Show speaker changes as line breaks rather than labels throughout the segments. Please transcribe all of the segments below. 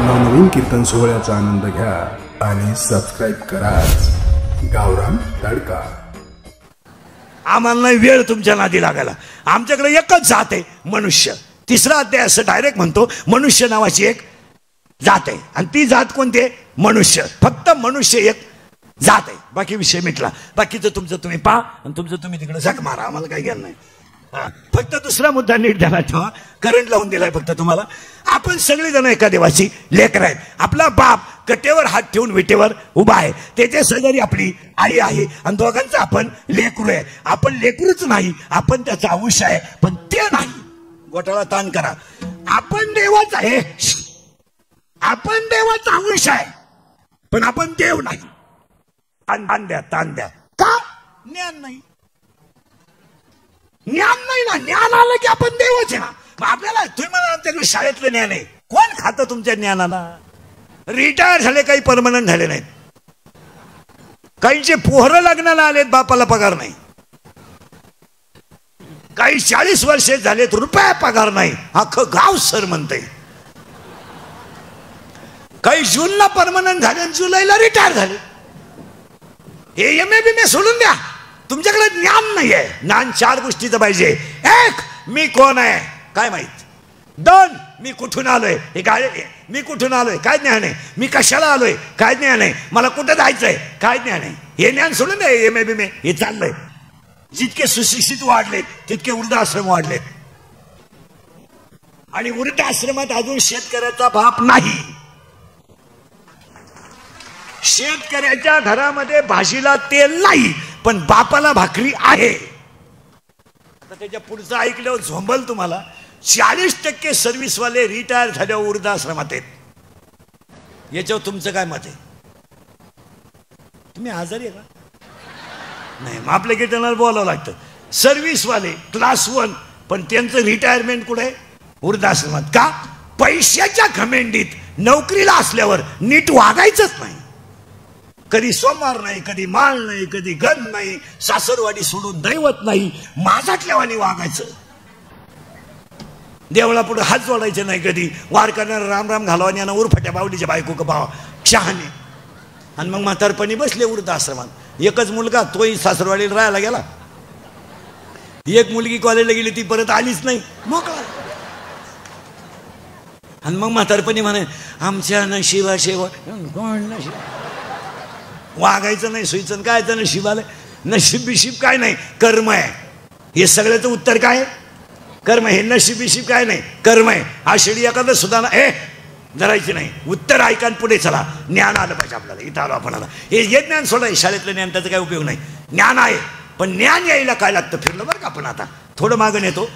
नवनवीन कीर्तन सोहळ्याचा आनंद घ्या आणि सबस्क्राइब करा गावरान तडका।
आम्हाला नाही वेळ तुमच्या नादी लागायला। आमच्याकडे एकच जात आहे मनुष्य। तिसरा अध्याय असं डायरेक्ट म्हणतो मनुष्य नावाची एक जात आहे आणि ती जात कोणती आहे? मनुष्य। फक्त मनुष्य एक जात आहे, बाकी विषय मिटला। बाकीचं तुमचं तुम्ही पहा आणि तुमचं तुम्ही तिकडे झक मारा, आम्हाला काही ज्ञान नाही। फक्त दुसरा मुद्दा नीट ध्यानात ठेवा, करंट लावून दिलाय फक्त तुम्हाला। आपण सगळेजण एका देवाची लेकरं आहेत। आपला बाप कटेवर हात ठेवून विटेवर उभा आहे, त्याच्या शेजारी आपली आई आहे आणि दोघांचं आपण लेकरू आहे। आपण लेकरूच नाही, आपण त्याचा अंश आहे, पण ते नाही। गोटाला ताण करा। आपण देवाचा आहे, आपण देवाचा अंश आहे, पण आपण देव नाही। ताण द्या का? ज्ञान नाही, ज्ञान नाही ना। ज्ञान आलं की आपण देवाचे ना। आपल्याला तुम्ही मला आमच्याकडे शाळेतलं ज्ञान आहे, कोण खातं तुमच्या ज्ञानाला? रिटायर झाले, काही परमनंट झाले नाहीत। काहींचे पोहरं लग्नाला आलेत, बापाला पगार नाही। काही 40 वर्षे झालेत, रुपया पगार नाही, अख्खं गाव सर म्हणतंय। काही जूनला परमनंट झाले, जुलैला रिटायर झाले। हे MA सोडून द्या, तुमच्याकडे ज्ञान नाही आहे। ज्ञान 4 गोष्टीचं पाहिजे। 1, मी कोण आहे काय माहित। 2, मी कुठून आलोय हे काय, मी कुठून आलोय काय ज्ञान आहे। मी कशाला आलोय काय ज्ञान आहे। मला कुठं जायचंय काय ज्ञान आहे। हे ज्ञान सोडून द्या, MA हे चाललंय। जितके सुशिक्षित वाढलेत तितके वृद्धाश्रम वाढलेत, आणि वृद्धाश्रमात अजून शेतकऱ्याचा बाप नाही। शेतकऱ्याच्या घरामध्ये भाजीला तेल नाही, पण बापाला भाकरी आहे। आता त्याच्या पुढचं ऐकल्यावर झोंबल तुम्हाला। 40% सर्व्हिसवाले रिटायर झाल्यावर वृद्धाश्रमात आहेत। याच्यावर तुमचं काय मत आहे? तुम्ही आजारी आहे का? नाही, मग आपल्या कीर्तनाला बोलावं लागतं। सर्व्हिसवाले क्लास 1, पण त्यांचं रिटायरमेंट कुठे? वृद्धाश्रमात। का? पैशाच्या घमेंडीत नोकरीला असल्यावर नीट वागायचंच नाही। कधी सोमवार नाही, कधी माळ नाही, कधी गण नाही, सासरवाडी सोडून दैवत नाही, माझातल्यावानी वागायचं। देवळा पुढे हात जोडायचे नाही, कधी वार करणारा राम राम घालवानी आणि उरफट्या बावडीच्या बायको का भाव शहाणे। आणि मग म्हातारपणी बसले वृद्धाश्रमात। एकच मुलगा, तोही सासरवाडीला राहायला गेला। एक मुलगी कॉलेजला गेली, ती परत आलीच नाही, मोकळा। आणि मग म्हातारपणी म्हणे आमच्या नशिबा शेवा कोण नशीब। वागायचं नाही, सुईचं काय नशीब आलं? नशीब बिशीब काय नाही, कर्म आहे। हे सगळ्याचं उत्तर काय? कर्म। हे नशीब बिशीब काय नाही, कर्म आहे। आषाढी एखादं सुद्धा ना धरायची नाही। उत्तर ऐका पुढे चला। ज्ञान आलं पाहिजे आपल्याला। इथं आलो आपण आता। हे ज्ञान सोडाय, शाळेतलं ज्ञान त्याचा काय उपयोग नाही। ज्ञान आहे, पण ज्ञान यायला काय लागतं? फिरलं बरं का आपण आता थोडं मागं येतो।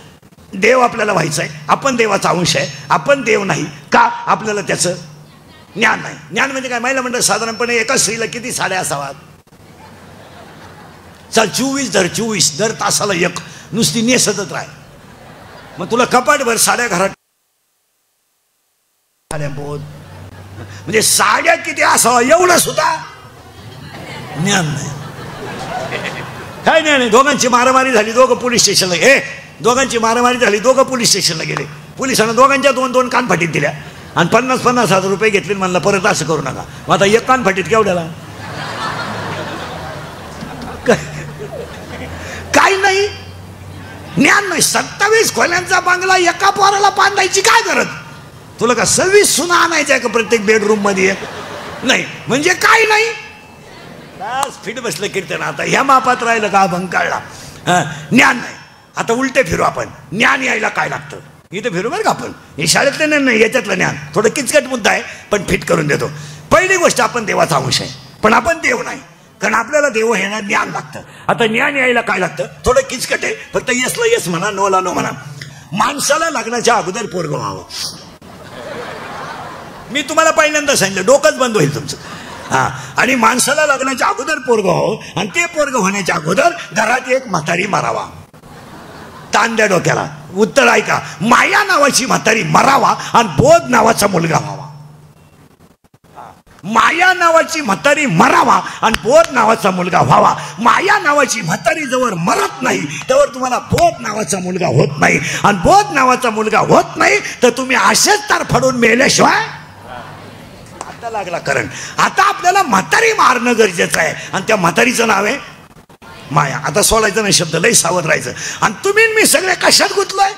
देव आपल्याला व्हायचं आहे, आपण देवाचा अंश आहे, आपण देव नाही का? आपल्याला त्याचं ज्ञान नाही। ज्ञान म्हणजे काय? महिला म्हणतात साधारणपणे एका स्त्रीला किती साड्या असाव्यात? चल 24 धर, 24 दर तासाला एक, नुसती नेसतच राह। मग तुला कपाटभर साड्या घरात बोध, म्हणजे साड्या किती असावा एवढं सुद्धा ज्ञान नाही। काय ज्ञान आहे? दोघांची मारामारी झाली, दोघं पोलीस स्टेशनला दोघांची मारामारी झाली, दोघं पोलीस स्टेशनला गेले। पोलिसांना दोघांच्या 2-2 कानफाटीत दिल्या आणि 50,000 रुपये घेतले। म्हणलं परत असं करू नका। मग आता एक कानफाटीत केवढ्याला? काही नाही, ज्ञान नाही। 27 खोल्यांचा बंगला एका पोराला बांधायची काय गरज? तुला का 26 सुना आणायच्या का प्रत्येक बेडरूम मध्ये? नाही, म्हणजे काय नाही। बस फिट बसलं कीर्तन। आता ह्या मापात राहिलं का अभंग काढला। ज्ञान नाही। आता उलटे फिरू आपण। ज्ञान यायला काय लागतं? इथं फिरू बरं का आपण। हे शाळेतलं ज्ञान नाही, याच्यातलं ज्ञान थोडं किचकट मुद्दा आहे, पण फिट करून देतो। पहिली गोष्ट, आपण देवाचा अंश आहे, पण आपण देव नाही, कारण आपल्याला देव ह्याला ज्ञान लागतं। आता ज्ञान यायला काय लागतं? थोडं किचकट आहे, फक्त येसला येस म्हणा, नोला नो म्हणा। माणसाला लग्नाच्या अगोदर पोरगं व्हावं। मी तुम्हाला पहिल्यांदा सांगितलं, डोकंच बंद होईल तुमचं। आणि माणसाला लग्नाच्या अगोदर पोरगं व्हावं, आणि ते पोरगं होण्याच्या अगोदर घरात एक म्हातारी मरावा। ताण द्या डोक्याला। उत्तर ऐका, माया नावाची म्हातारी मरावा आणि बोध नावाचा मुलगा व्हावा। माया नावाची म्हातारी मरावा आणि बोध नावाचा मुलगा व्हावा। माया नावाची म्हातारी जवळ मरत नाही त्यावर तुम्हाला बोध नावाचा मुलगा होत नाही, आणि बोध नावाचा मुलगा होत नाही तर तुम्ही असेच तर फडून मेल्याशिवाय आता लागला करंट. आता आपल्याला म्हातारी मारणं गरजेचं आहे आणि त्या म्हातारीचं नाव आहे माया. आता सोडायचं नाही शब्द, लई सावध राहायचं. आणि तुम्ही मी सगळे कशात गुंतलोय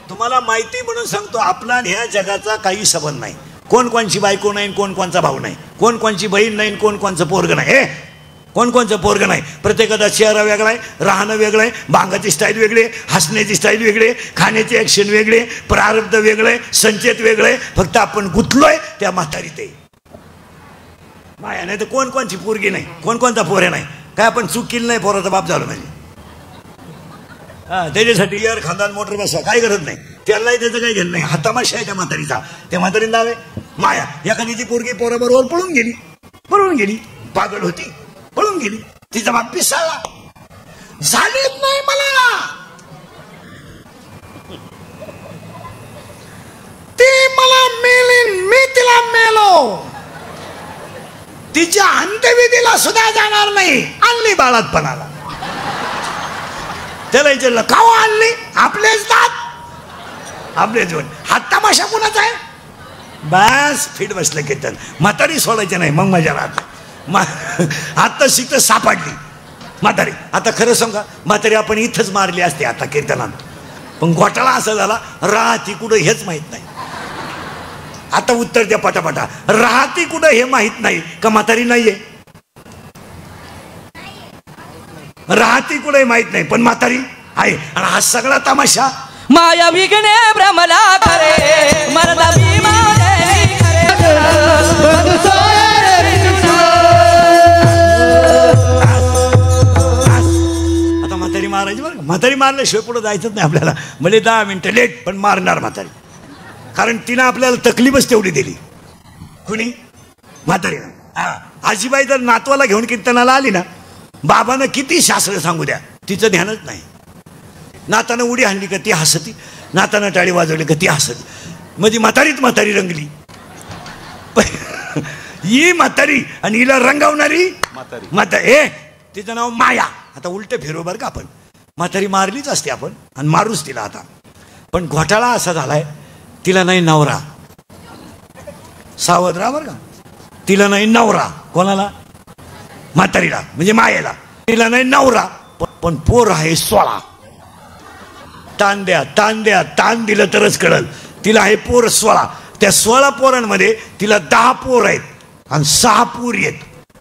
तुम्हाला माहिती म्हणून सांगतो. आपला ह्या जगाचा काही संबंध नाही. कोण कोणची बायको नाही, कोण कोणचा भाऊ नाही, कोण कोणची बहीण नाही, कोण कोणचं पोरग नाही. हे कोण कोणचं पोरग नाही. प्रत्येकाचा चेहरा वेगळा आहे, राहणं वेगळं आहे, बांगाची स्टाईल वेगळी आहे, हसण्याची स्टाईल वेगळी आहे, खाण्याची ऍक्शन वेगळे, प्रारब्ध वेगळं आहे, संचेत वेगळं आहे. फक्त आपण गुंतलोय त्या म्हातारीत आहे माया. नाही तर कोण कोणची पोरगी नाही, कोण कोणता पोरे नाही. काय आपण चूक केली नाही, पोराचा बाप झालो म्हणजे त्याच्यासाठी एअर खानदान मोटर बसवा काही गरज नाही. त्यालाही त्याचं काही घेणं नाही. हा तमाशा आहे त्या म्हातारीचा. त्या म्हातारीला नाव आहे माया. एखादी पोरगी पोराबरोबर पळून गेली, पागल होती, पळून गेली. तिचा बाप पिसाळला, झालीच नाही मला, ती मला मेलीन, मी तिला मेलो. तिच्या अंत्यविधीला सुद्धा जाणार नाही. आणली बाळातपणाला. त्याला विचारलं का आणली? आपलेच दात, आपले जीवन. हा तमाशा कुणाचा आहे? बस फिट बसलं कीर्तन. म्हातारी सोडायचं नाही, मग मजा राहते. आता शिकत सापडली म्हातारी. आता खरं सांगा, म्हातारी आपण इथंच मारली असते आता कीर्तनात, पण घोटाळा असा झाला राहती कुठं हेच माहित नाही. आता उत्तर द्या पटापटा. राहती कुठं हे माहित नाही का म्हातारी नाहीये? राहती कुठे माहित नाही पण म्हातारी आहे. आणि हा सगळा तमाशा
माया विघ्ने भ्रमला करे मरदा
आता म्हातारी मारायची बरं. म्हातारी मारल्याशिवाय पुढे जायचंच नाही आपल्याला. भले 10 मिनिटं लेट पण मारणार म्हातारी. कारण तिनं आपल्याला तकलीफच तेवढी दिली. कुणी? म्हातारीनं. आजीबाई जर नातवाला घेऊन कीर्तनाला आली ना, बाबानं किती शास्त्र सांगू द्या, तिचं ध्यानच नाही. नातानं उडी हाणली का ती हसती, नातानं टाळी वाजवली का ती हसती. म्हणजे म्हातारी रंगली. ही म्हातारी आणि हिला रंगवणारी म्हातारी. हे तिचं नाव माया. आता उलट फिरव बरं का आपण. म्हातारी मारलीच असते आपण आणि मारूच तिला आता. पण घोटाळा असा झालाय, तिला नाही नवरा. सावध राहा बरं का. तिला नाही नवरा. कोणाला? म्हातारीला म्हणजे मायेला. तिला नाही नवरा पण पोर आहे 16. ताण द्या, ताण दिलं तरच कळल. तिला आहे पोर 16. त्या 16 पोरांमध्ये तिला 10 पोर आहेत आणि 6 पोरी आहेत.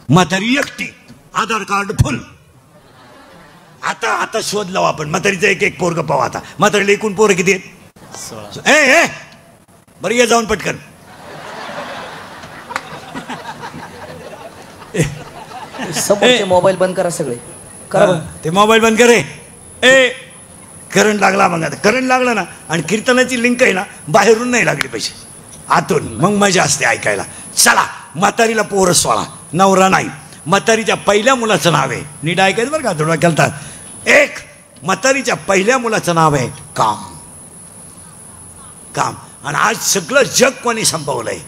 म्हातारी एकटी, आधार कार्ड फुल. आता शोध लावू आपण म्हातारीचं एक पोरग पाहू. आता म्हातारीला एकूण पोरं किती आहेत? 16. बरं ये जाऊन पटकन.
समोरचे मोबाईल बंद करा सगळे. करा
ते मोबाईल बंद करे. करंट लागला. मग आता करंट लागला ना आणि कीर्तनाची लिंक आहे ना, बाहेरून नाही लागली पाहिजे, आतून. मग मजा असते ऐकायला. चला, म्हातारीला पोरं 16, नवरा नाही. म्हातारीच्या पहिल्या मुलाचं नाव आहे, नीट ऐकायचं बरं का, थोडा केलता. एक म्हातारीच्या पहिल्या मुलाचं नाव आहे काम. आणि आज सगळं जग कोणी संपवलंय?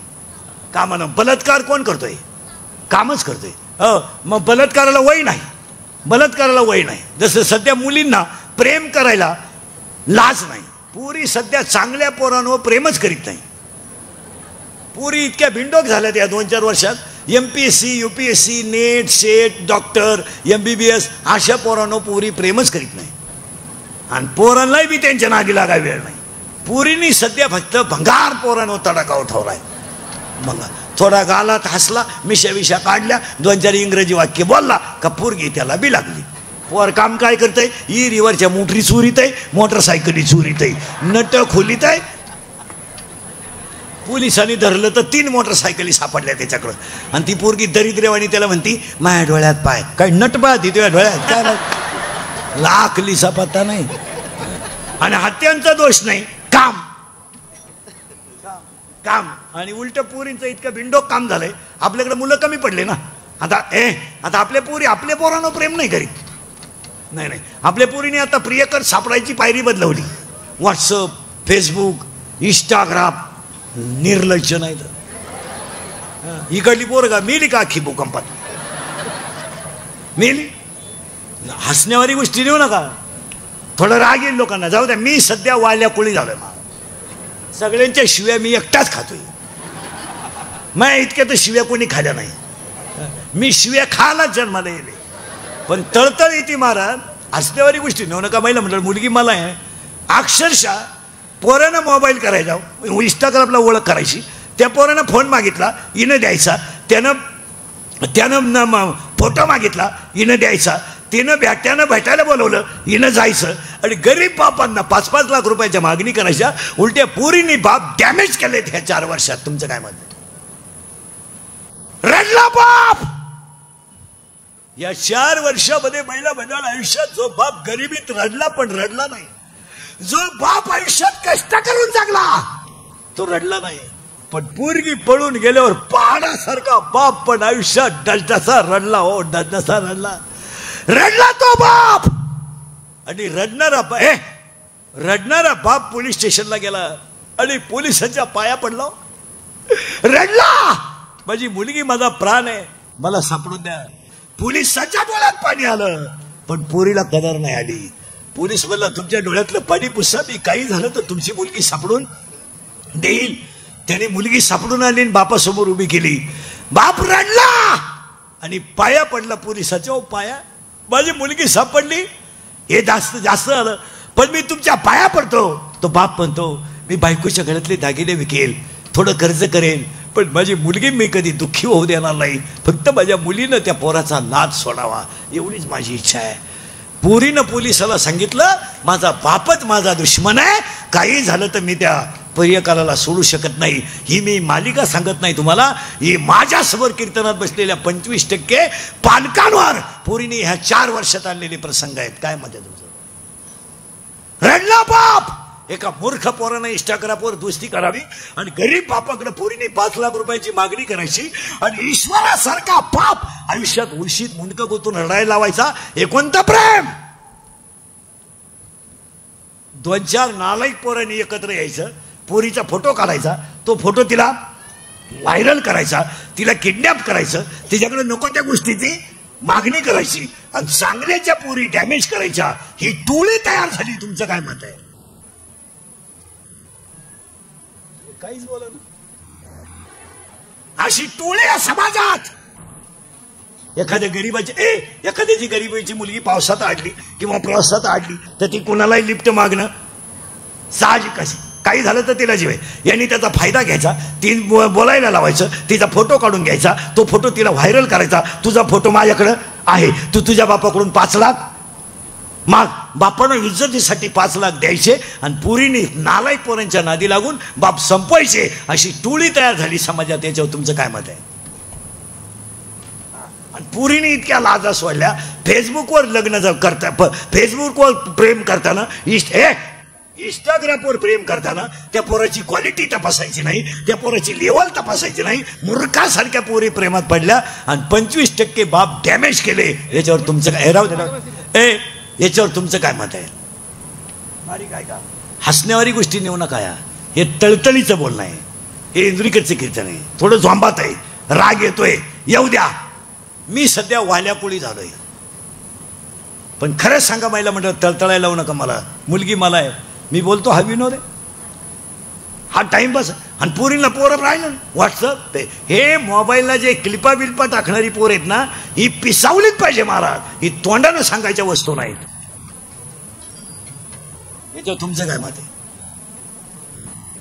कामानं. बलात्कार कोण करतोय? कामच करतोय. मग बलात्काराला वय नाही. जसं सध्या मुलींना प्रेम करायला लाज नाही. पुरी सध्या चांगल्या पोरांवर प्रेमच करीत नाही. पुरी इतक्या भिंडोक झाल्या त्या 2-4 वर्षात. MPSC, UPSC, net, set, doctor, MBBS अशा पोरांवर पुरी प्रेमच करीत नाही. आणि पोरांनाही बी त्यांच्या नादी लागाय वेळ नाही. पुरीनी सध्या फक्त भंगार पोरांवर तडाखा उठवलाय. मग थोडा गालात हसला, मिशा काढल्या, 2-4 इंग्रजी वाक्य बोलला का पोरगी त्याला बी लागली. पोर काम काय करतंय? ई रिव्हरच्या मोटरी चोरीत आहे, मोटरसायकली चोरीत आहे, नट खोलीत आहे. पोलिसांनी धरलं तर 3 मोटरसायकली सापडल्या त्याच्याकडं. आणि ती पोरगी दरिद्रेवाणी त्याला म्हणती माझ्या डोळ्यात पाय. काय नट पाहती तुझ्या डोळ्यात? काय लाखली सापडता नाही. आणि हत्यांचा दोष नाही, काम. आणि उलट पोरींचं इतकं बिंडोक काम झालंय. आपल्याकडे मुलं कमी पडले ना. आता आपल्या पोरी आपल्या पोरांना प्रेम नाही करीत. नाही. आपल्या पोरीने आता प्रियकर सापडायची पायरी बदलवली. WhatsApp, Facebook, Instagram. निर्लज्ज नाही तर. इकडली पोरगा मेली का अख्खी भूकंपात? मेली. हसण्यावारी गोष्टी देऊ नका. थोडं राग येईल लोकांना. जाऊ द्या. मी सध्या वाल्या कोळी झालोय. सगळ्यांच्या शिव्या मी एकटाच खातोय. मग इतक्या तर शिव्या कोणी खाल्या नाही. मी शिव्या खायला जन्माला येले, पण तळतळ येते महाराज. असल्यावारी गोष्टी नेऊ नका. महिला म्हटलं मुलगी मला आहे, अक्षरशः पोरानं मोबाईल करायचा, इंस्टाग्रामला ओळख करायची, त्या पोरानं फोन मागितला, हिनं द्यायचा, त्यानं फोटो मागितला, हिनं द्यायचा, त्यानं भेटायला बोलवलं, हिनं जायचं. आणि गरीब बापांना 5-5 लाख रुपयाच्या मागणी करायच्या. उलट्या पोरींनी बाप डॅमेज केलेत ह्या 4 वर्षात. तुमचं काय मत? रडला बाप. या 4 वर्षामध्ये महिला मंडळ आयुष्यात जो बाप गरिबीत रडला पण रडला नाही, जो बाप आयुष्यात कष्ट करून जगला तो रडला नाही. पण पोरगी पळून गेल्यावर पहाडासारखा बाप पण आयुष्यात डसडसा रडला. हो, डसडसा रडला तो बाप. आणि रडणारा बाप पोलीस स्टेशनला गेला आणि पोलिसांच्या पाया पडला, रडला. माझी मुलगी माझा प्राण आहे, मला सापडून द्या. पोलिसांच्या डोळ्यात पाणी आलं, पण पोरीला कदर नाही आली. पोलीस म्हणला तुमच्या डोळ्यातलं पाणी पुसा, मी काही झालं तर तुमची मुलगी सापडून देईल. त्याने मुलगी सापडून आली आणि बापासमोर उभी केली. बाप रडला आणि पाया पडला पोलिसाच्या. पाया, माझी मुलगी सापडली, हे जास्त आलं, पण मी तुमच्या पाया पडतो. तो बाप म्हणतो मी बायकोच्या गळ्यातले दागिने विकेल, थोडं कर्ज करेन, पण माझी मुलगी मी कधी दुःखी होऊ देणार नाही. फक्त माझ्या मुलीनं त्या पोराचा नाद सोडावा, एवढीच माझी इच्छा आहे. पोरीनं पोलिसाला सांगितलं माझा बापच माझा दुश्मन आहे, काही झालं तर मी त्या पर्यकाला सोडू शकत नाही. ही मी मालिका सांगत नाही तुम्हाला, ही माझ्यासमोर कीर्तनात बसलेल्या 25% पालकांवर पोरीने ह्या 4 वर्षात आणलेले प्रसंग आहेत. काय मत आहे तुमचं? रडला बाप. एका मूर्ख पोरानं इंस्टाग्रामवर दोस्ती करावी आणि गरीब बापाकडे पोरीने 5 लाख रुपयाची मागणी करायची आणि ईश्वरासारखा बाप आयुष्यात उलशीत मुंडकं गोतून रडायला लावायचा. हे कोणतं प्रेम? 2-4 नालायक पोरांनी एकत्र यायचं, पोरीचा फोटो काढायचा, तो फोटो तिला व्हायरल करायचा, तिला किडनॅप करायचं, तिच्याकडे नको त्या गोष्टीची मागणी करायची आणि चांगल्याच्या पोरी डॅमेज करायच्या. ही टोळी तयार झाली. तुमचं काय मत आहे? काहीच बोला ना. अशी टोळी आहे समाजात. एखाद्याची गरीबाची मुलगी पावसात अडली किंवा प्रवासात अडली तर ती कुणालाही लिफ्ट मागणं साहजिक. काही झालं तर तिला जीव आहे. यांनी त्याचा फायदा घ्यायचा, ती बोलायला लावायचं, तिचा फोटो काढून घ्यायचा, तो फोटो तिला व्हायरल करायचा. तुझा फोटो माझ्याकडं आहे, तू तुझ्या बापाकडून 5 लाख माग. बापानं इज्जतीसाठी 5 लाख द्यायचे आणि पोरीने नालायक पोरांच्या नादी लागून बाप संपवायचे. अशी टोळी तयार झाली समाजात. याच्यावर तुमचं काय मत आहे? आणि पोरीने इतक्या लाजा सोडल्या. फेसबुकवर लग्न करता, फेसबुकवर प्रेम करताना, इंस्टाग्रामवर प्रेम करताना त्या पोराची क्वालिटी तपासायची नाही, त्या पोराची लेवल तपासायची नाही. मूर्खासारख्या पोरी प्रेमात पडल्या आणि 25% बाप डॅमेज केले. याच्यावर तुमचं काय? याच्यावर तुमचं काय मत आहे? काय का हसण्यावारी गोष्टी नेऊ नका. हे तळतळीचं बोलणं आहे, हे इंद्रिकचं कीर्तन आहे. थोडं झोंबात आहे, राग येतोय, येऊ द्या. मी सध्या वाल्याकुळी झालोय, पण खरंच सांगा महिला म्हटलं तळतळायला लावू नका. मला मुलगी मला आहे, मी बोलतो हा विनोद आहे, हा टाइमपास. आणि पोरींना पोरं राहिलं व्हॉट्सअप, हे मोबाईलला जे क्लिपा बिल्पा टाकणारी पोर आहेत ना, ही पिसावलीच पाहिजे महाराज. ही तोंडानं सांगायच्या वस्तू नाहीत. याच्यावर तुमचं काय मत आहे?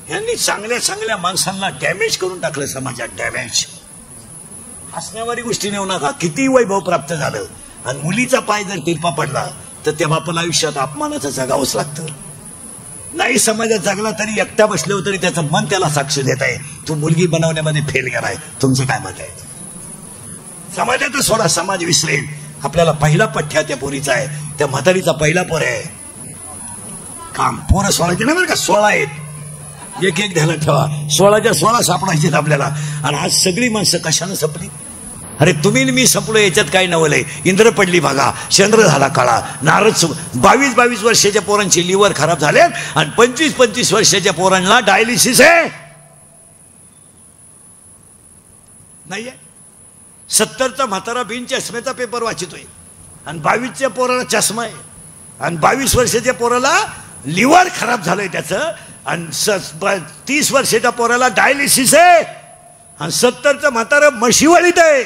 यांनी चांगल्या माणसांना डॅमेज करून टाकलं समाजात. डॅमेज. हसण्यावारी गोष्टी नेऊ नका. किती वैभव प्राप्त झालं आणि मुलीचा पाय जर तिरपा पडला तर त्या बापाला आयुष्यात अपमानाचं जगावंच लागतं. नाही समाजात जगला तरी एकटा बसल्यावर तरी त्याचं मन त्याला साक्ष देत आहे, तू मुलगी बनवण्यामध्ये फेल गेलाय. तुमचं काय मत आहे? समाजातच सोडा, समाज विसरेल. आपल्याला पहिला पठ्ठ्या त्या पोरीचा आहे, त्या म्हातारीचा पहिला पोर आहे. काम पोरं 16चे नाही बरं का, 16 आहेत. एक ध्यानात ठेवा. 16च्या 16 सापडायचे आपल्याला. आणि आज सगळी माणसं कशानं संपली? अरे तुम्ही मी संपलो याच्यात काय नवलंय. इंद्र पडली बघा, चंद्र झाला काळा, नारद 22 वर्षाच्या पोरांची लिव्हर खराब झाले आणि 25 वर्षाच्या पोरांना डायलिसिस आहे. नाहीये. 70चा म्हातारा बिन चष्म्याचा पेपर वाचितोय आणि 22च्या पोराला चष्मा आहे आणि 22 वर्षाच्या पोराला लिव्हर खराब झालंय त्याचं आणि 30 वर्षाच्या पोराला डायलिसिस आहे. आणि 70चं म्हातारं म्हशीवळीत आहे.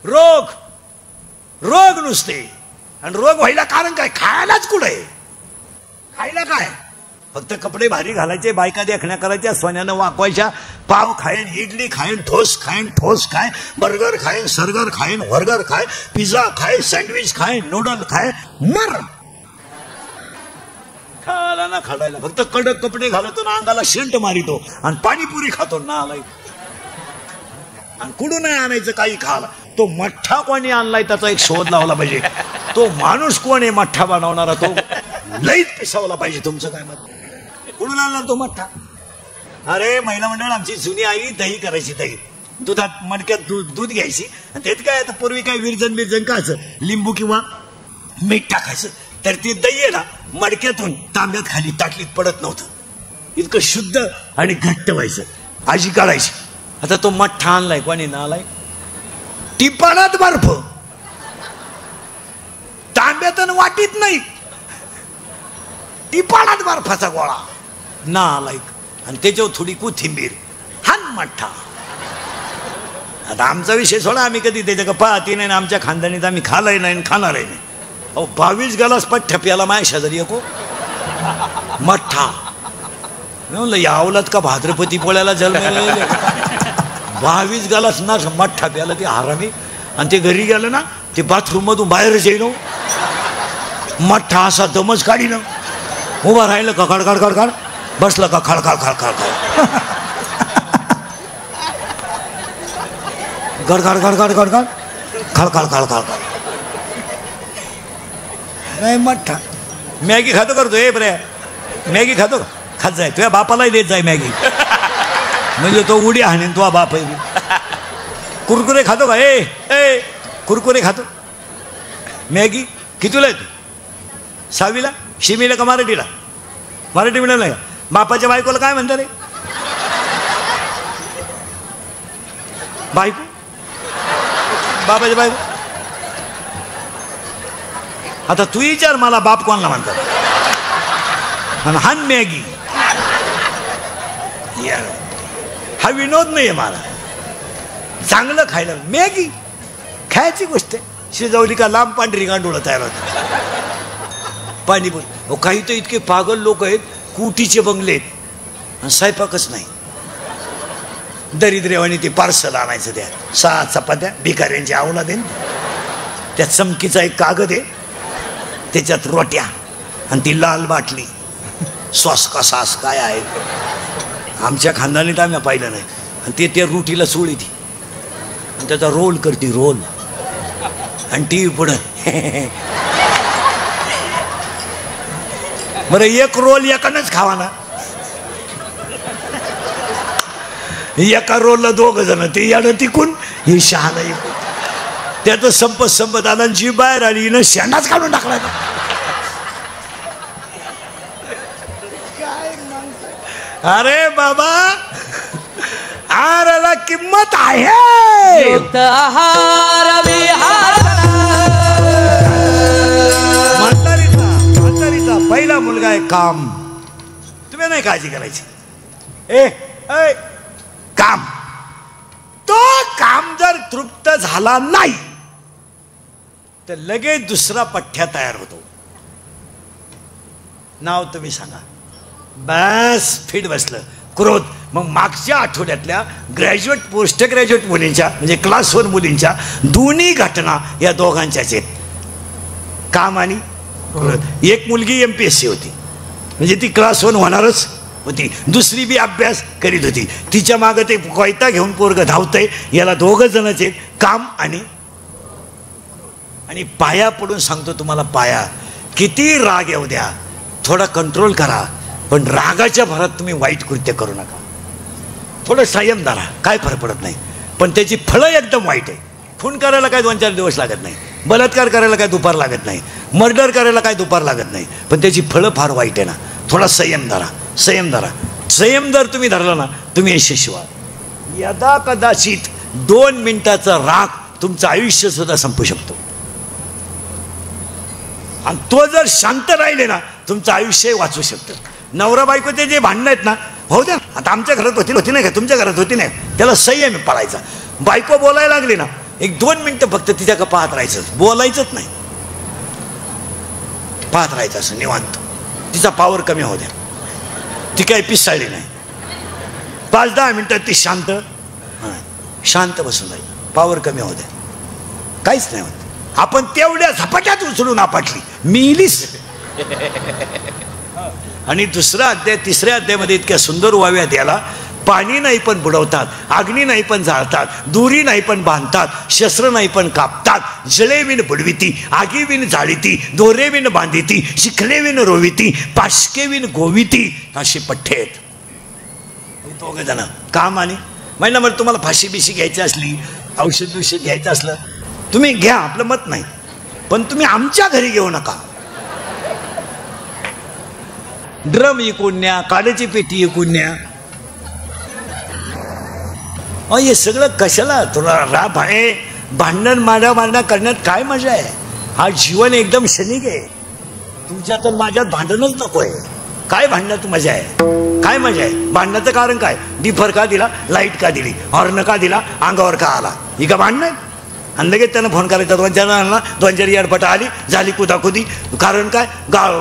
रोग रोग नुसते. आणि रोग व्हायला कारण काय? खायलाच कुठे? खायला काय? फक्त कपडे भारी घालायचे, बायका देखण्या करायच्या, सोन्यानं वाकवायच्या, पाव खाईन, इडली खाईन, ठोस खाईन, बर्गर खाईन, सर्गर खाईन, वर्गर खाय, पिझ्झा खाय, सँडविच खाय, नूडल खाय, मर खायला ना खायला. फक्त कडक कपडे घालतो ना, अंगाला शेंट मारितो आणि पाणीपुरी खातो ना. आणि कुठून नाही आणायचं काही खायला. तो मठ्ठा कोणी आणलाय त्याचा एक शोध लावला पाहिजे. तो माणूस कोण आहे मठ्ठा बनवणारा? तो लईच पिसावला पाहिजे. तुमचं काय मत? कुठून आणला तो मठ्ठा? अरे महिला मंडळ आमची जुनी आई दही करायची. दही दुधात मडक्यात दूध घ्यायची आणि त्यात काय आता पूर्वी काय विरजन कायचं, लिंबू किंवा मीठ टाकायचं. तर ते दही आहे ना मडक्यातून तांब्यात खाली ताटलीत पडत नव्हतं. इतकं शुद्ध आणि घट्ट व्हायचं. आजी काढायची. आता तो मठ्ठा आणलाय कोणी ना आलाय? टिपाणात बर्फ, तांब्यात वाटीत नाही, टिपाणात बर्फाचा गोळा ना आलाय. आणि त्याच्यावर थोडी कोथिंबीर, हान मठ्ठा. आता आमचा विषय सोडा, आम्ही कधी त्याच्या पाहती नाही. आमच्या खानदानीत आम्ही खालाय नाही खाणारही नाही. अहो 22 गलास पठ्ठ्या प्याला माझ्या शेजारी एको मठ्ठा. म्हणलं यावलात का भाद्रपती पोळ्याला जन्म? 22 गलास ना मठ्ठा प्याला ते हरामी. आणि ते घरी गेलं ना, ते बाथरूम मधून बाहेरच येईन. मठ्ठा असा दमच काढी ना, उभा राहिलं का खडखड, बसलं का खडखड खडखड नाही मठ्ठा. मॅगी खातो करतो ए बरे, मॅगी खातो खात जाय. तुझ्या बापालाही देत जाय मॅगी, म्हणजे तो उडी हाणेन तुझा बाप आहे. कुरकुरे खातो का? ए कुरकुरे खातो. मॅगी कितीला येतो? 6वीला, शिमीला का मराठीला? मराठी मिळालं नाही का? बापाच्या बायकोला काय म्हणतात रे? बायको, बापाच्या बायको. आता तू विचार मला बाप कोणाला म्हणतात? आणि हान मॅगी. हा विनोद नाहीये मला. चांगलं खायला मॅगी खायची गोष्ट आहे. शिजवली का लांब पांढरी गांडूळ तयार होतं. पाणीपुरी. काही तर इतके पागल लोक आहेत, कुटीचे बंगले आहेत आणि स्वयंपाकच नाही. दरिद्रेवाणी ते पार्सल आणायचं. त्या 6 चपात्या भिकाऱ्यांची आवला देन, त्या चमकीचा एक कागद आहे, त्याच्यात रोट्या आणि ती लाल बाटली. सॉस का सास काय आहे? आमच्या खानदानीत आम्ही पाहिलं नाही. आणि ते रोटीला चोळी ती आणि त्याचा रोल करते, रोल. आणि टी पुढं बरं एक रोल एकानंच खावा ना. एका रोलला 2 जण. ते यानं तिकून, हे शहाणा इकून. त्याचं संपत आला, जी बाहेर आली, हिनं शेंडाच काढून टाकला. अरे बाबा, आहाराला किंमत आहे. म्हातारीचा पहिला मुलगा आहे काम. तुम्ही नाही काळजी करायची. ए काम. तो काम जर तृप्त झाला नाही तर लगेच दुसरा पठ्ठ्या तयार होतो. नाव तुम्ही सांगा. बस फिट बसलं. क्रोध. मग मागच्या आठवड्यातल्या ग्रॅज्युएट पोस्ट ग्रॅज्युएट मुलींच्या म्हणजे क्लास 1 मुलींच्या दोन्ही घटना या दोघांच्याच आहेत. काम आणि क्रोध. एक मुलगी MPSC होती, म्हणजे ती क्लास 1 होणारच होती. दुसरी बी अभ्यास करीत होती. तिच्या मागं ते कोयता घेऊन पोरग धावतंय. याला 2 जणच आहेत, काम आणि पाया पडून सांगतो तुम्हाला, पाया किती राग येऊ द्या, थोडा कंट्रोल करा, पण रागाच्या भरात तुम्ही वाईट कृत्य करू नका. थोडं संयम धरा, काय फरक पडत नाही. पण त्याची फळं एकदम वाईट आहे. खून करायला काय 2-4 दिवस लागत नाही, बलात्कार करायला काय दुपार लागत नाही, मर्डर करायला काय दुपार लागत नाही, पण त्याची फळं फार वाईट आहे ना. थोडा संयम धरा, संयम धरा. संयम जर तुम्ही धरला ना, तुम्ही यशस्वी व्हाल. यदा कदाचित 2 मिनिटाचा राग तुमचं आयुष्य सुद्धा संपू शकतो. आणि तो जर शांत राहिले ना, तुमचं आयुष्य वाचू शकतं. नवरा बायकोचे जे भांडणं आहेत ना, हो द्या. आता आमच्या घरात होती नाही का, तुमच्या घरात होती नाही, त्याला संयम पाळायचा. बायको बोलायला लागली ना, 1-2 मिनिटं फक्त तिच्याकडे पाहत राहायचं, बोलायचंच नाही, पाहत राहायचं असं निवांत. तिचा पावर कमी होऊ द्या, ती काही पिसाळली नाही. 5-10 मिनिटं ती शांत बसून राहील, पावर कमी होऊ द्या, काहीच नाही होत. आपण तेवढ्या झपाट्यात उचलून आपटली, मिलीस. आणि दुसरा अध्याय, तिसऱ्या अध्यायामध्ये इतक्या सुंदर वाव्यात याला पाणी नाही पण बुडवतात, अग्नी नाही पण जाळतात, दुरी नाही पण बांधतात, शस्त्र नाही पण कापतात, जळे विण बुडविती, आगी विण जाळीती, दोरे विण बांधिती, शिखले विण रोविती, पाशके विण गोविती, अशी पठ्ठे आहेत. दोघे जण काम. आणि महिना मग तुम्हाला फाशी बिशी घ्यायची असली, औषध बिषध घ्यायचं असलं तुम्ही घ्या, आपलं मत नाही, पण तुम्ही आमच्या घरी घेऊ नका. ड्रम इकून न्या, काड्याची पेटी इकून न्या. हे सगळं कशाला? तुला राब आहे, भांडण मारण्या करण्यात काय मजा आहे? हा जीवन एकदम क्षणिक आहे. तुमच्यात तर माझ्यात भांडणच नको आहे. काय भांडण्यात मजा आहे? काय मजा आहे? भांडण्याचं कारण काय? डिफर का दिला, लाईट का दिली, हॉर्न का दिला, अंगावर का आला, ही का भांडण? आणि लगेच त्यानं फोन करायचा, 2-4 जणांना 2-4 एअरपटा आली, झाली कुदाकुदी. कारण काय? गाळ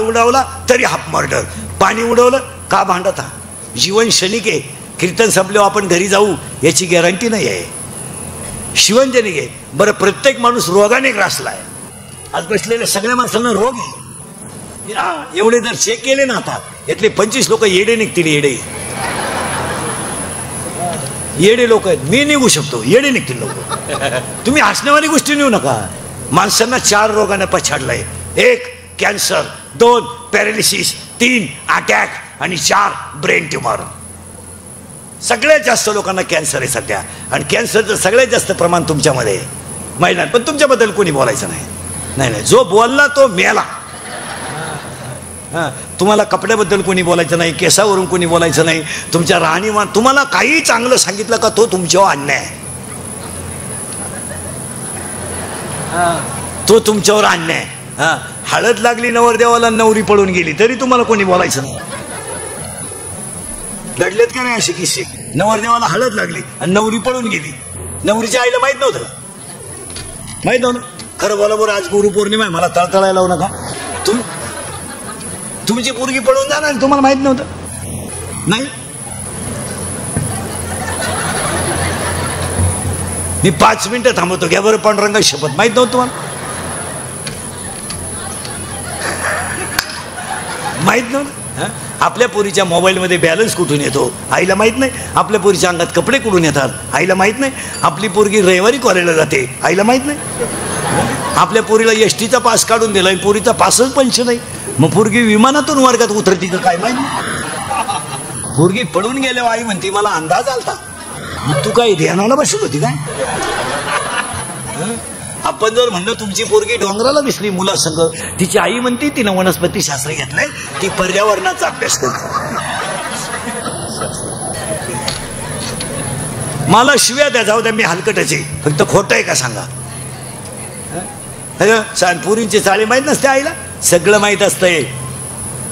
उडावला तरी हाफ मर्डर. पाणी उडवलं का भांडत? हा जीवन क्षणिक आहे. कीर्तन संपल्यावर आपण घरी जाऊ याची गॅरंटी नाही आहे. शिवंजनिक आहे. बरं, प्रत्येक माणूस रोगाने ग्रासलाय. आज बसलेल्या सगळ्या माणसांना रोग आहे. एवढे जर चेक केले ना, आता यातले 25 लोक येडे निघतील. येडे लोक आहेत. मी निघू शकतो, येडे निघतील लोक. तुम्ही हसण्यावाली गोष्टी नेऊ नका. माणसांना 4 रोगाने पछाडलाय. 1 कॅन्सर, 2 पॅरालिसिस, 3 अटॅक आणि 4 ब्रेन ट्युमर. सगळ्यात जास्त लोकांना कॅन्सर आहे सध्या. आणि कॅन्सरचं सगळ्यात जास्त प्रमाण तुमच्यामध्ये आहे. महिलांना पण तुमच्याबद्दल कोणी बोलायचं नाही. जो बोलला तो मेला. तुम्हाला कपड्याबद्दल कोणी बोलायचं नाही, केसावरून कोणी बोलायचं नाही, तुमच्या राहणीमान, तुम्हाला काही चांगलं सांगितलं का तो तुमच्यावर अन्याय आहे. तो तुमच्यावर अन्याय. हळद लागली नवरदेवाला, नवरी पळून गेली, तरी तुम्हाला कोणी बोलायचं नाही. घडलेत का नाही असे किस्से? नवरदेवाला हळद लागली आणि नवरी पळून गेली. नवरीच्या आईला माहित नव्हतं. खरं बोला बरं, आज गुरुपौर्णिमा आहे, मला तळतळायला लावू नका. तुमची पोरगी पळून जाणार, तुम्हाला माहित नव्हतं? नाही. मी 5 मिनिटं थांबवतो, घ्या बरं पांडुरंगा शपथ. माहित नव्हतं तुम्हाला? माहित नव्हतं? आपल्या पोरीच्या मोबाईलमध्ये बॅलन्स कुठून येतो आईला माहित नाही. आपल्या पोरीच्या अंगात कपडे कुठून येतात आईला माहित नाही. आपली पोरगी रविवारी कॉलेजला जाते आईला माहित नाही. आपल्या पोरीला एसटीचा पास काढून दिलाय, पोरीचा पासच पंच नाही. मग पोरगी विमानातून वर्गात उतरती का काय माहित नाही. पोरगी पडून गेल्यावर आई म्हणते मला अंदाज आलता. मग तू काय ध्यानाला बसत होती काय? आपण जर म्हणलं तुमची पोरगी डोंगराला दिसली मुलासंग, तिची आई म्हणते तिनं वनस्पती शास्त्र घेतलंय, ती पर्यावरणाचा अभ्यास करते. मला शिव्या द्या, जाऊ द्या, मी हलकटाची, फक्त खोटं आहे का सांगा. पोरींची चाळी माहीत नसते आईला, सगळं माहीत असतंय.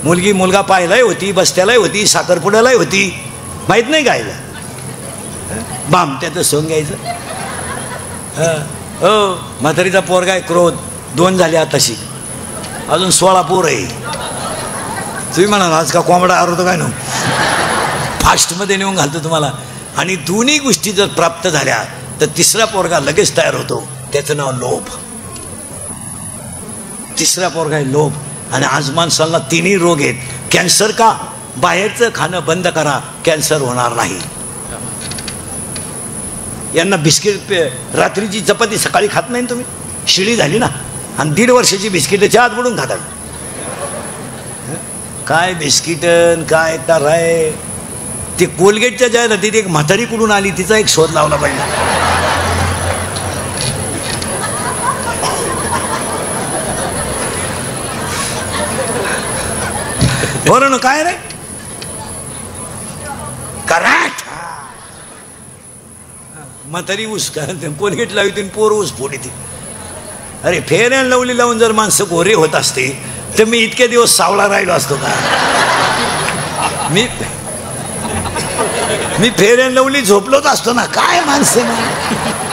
मुलगी मुलगा पाहायलाही होती, बसत्यालाही होती, साखरपुड्यालाही होती, माहीत नाही का आईला? बामट्याचं सोंग घ्यायचं. म्हातारीचा पोरगा आहे क्रोध, 2 झाले आताशी, अजून 16 पोर आहे. तुम्ही म्हणाल आज का कोंबडा आरोतो काय नो, फास्टमध्ये नेऊन घालतो तुम्हाला. आणि दोन्ही गोष्टी जर प्राप्त झाल्या तर तिसरा पोरगा लगेच तयार होतो, त्याचं नाव लोभ. तिसरा पोरगा आहे लोभ. आणि आज माणसाला 3ही रोग आहेत. कॅन्सर का? बाहेरचं खाणं बंद करा, कॅन्सर होणार नाही. यांना बिस्किट, रात्रीची चपाती सकाळी खात नाही तुम्ही, शिळी झाली ना. आणि 1.5 वर्षाची बिस्किट चहात बुडून खातात. काय बिस्किटन काय तर आहे. ते कोलगेटच्या जाहिरातीत एक म्हातारी कुठून आली, तिचा एक शोध लावला पाहिजे. बरं काय रे कराट, म्हातारी ऊस कोलगेट लावते, पोर ऊस फोडीते. अरे फेर अँड लवली लावून जर माणसं गोरे होत असते तर मी इतके दिवस सावळा राहिलो असतो का? मी फेर अँड लवली झोपलोच असतो ना. काय माणसं ना,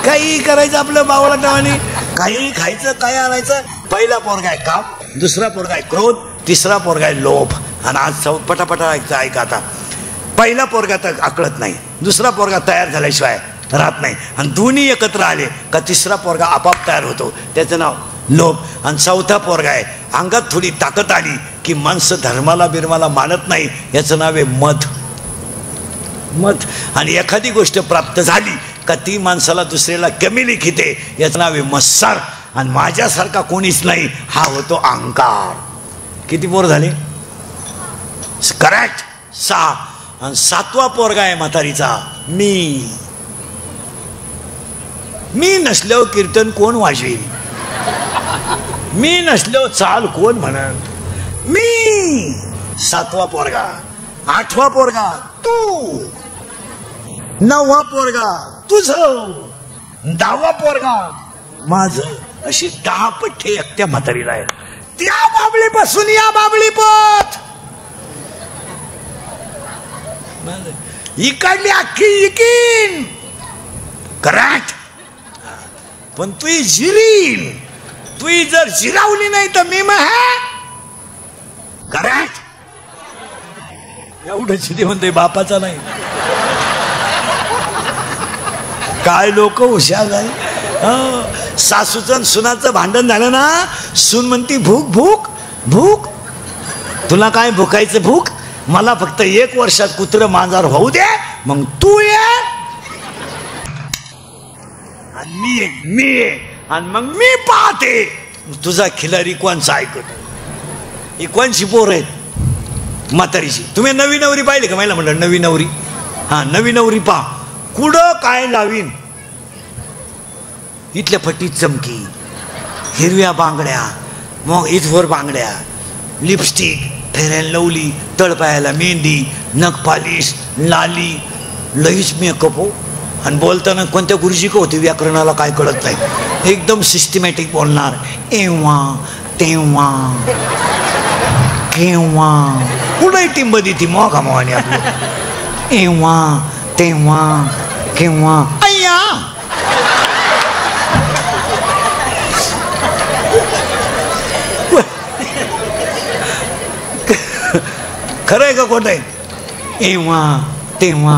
काही करायचं आपलं बावळाटावानी, काही खायचं, काय आणायचं. पहिला पोरगा आहे काम, दुसरा पोरगा आहे क्रोध, तिसरा पोरगा आहे लोभ. आणि आज पटापटा ऐका आता. पहिला पोरगा तर आकळत नाही, दुसरा पोरगा तयार झाल्याशिवाय राहत नाही, आणि दोन्ही एकत्र आले का तिसरा पोरगा आपाप तयार होतो, त्याचं नाव लोभ. आणि चौथा पोरगा आहे अंगात थोडी ताकद आली की माणसं धर्माला बिर्माला मानत नाही, याचं नाव आहे मध. मध. आणि एखादी गोष्ट प्राप्त झाली का ती माणसाला दुसऱ्याला कमी लिखिते, याचं नाव आहे मत्सर. आणि माझ्यासारखा कोणीच नाही, हा होतो अहंकार. किती पोर झाले? करेक्ट, 6. आणि 7वा पोरगा आहे म्हातारीचा मी नसल्यावर कीर्तन कोण वाजवेल, मी नसल्यावर चाल कोण म्हणत, मी. 7वा पोरगा. 8वा पोरगा तू, 9वा पोरगा तुझं, 10वा पोरगा माझं. अशी 10 पठ्ठे एकट्या म्हातारीला आहे. त्या बाबळीपासून या बाबळीपत इकडली अख्खी इकीन. करेक्ट. पण तू जिरील, तू जर जिरावली नाही तर मी मग. करेक्ट. एवढं ते म्हणते बापाचा नाही. काय लोक हुशार आहे. सासूचं सुनाचं भांडण झालं ना, सून म्हणती भूक भूक भूक. तुला काय भुकायचं भूक, मला फक्त 1 वर्षात कुत्र मांजर होऊ दे, मग तू ये आणि मी ये, आणि मग मी पाहते तुझा खिलारी कोणचा ऐकतो. ही कोणची पोर आहेत म्हातारीची. तुम्ही नवी नवरी पाहिली का? मला म्हणलं नवी नवरी. हा, नवी नवरी पहा. कुठं काय लावीन, इथल्या फटीत चमकी, हिरव्या बांगड्या, मग इथवर बांगड्या, लिपस्टिक, फेर अँड लवली, तळपायाला मेहंदी, नख पालिश, लाली, लईच मेकअप हो. आणि बोलताना कोणत्या गुरुजी का होती व्याकरणाला काय कळत नाही, एकदम सिस्टमॅटिक बोलणार. एव्हा तेव्हा केव्हा, कुठंही टिंब देती मोगा मोहाने आपलं. एव्हा तेव्हा केव्हा, अय्या. खरं आहे का खोटं आहे? एव्हा तेव्हा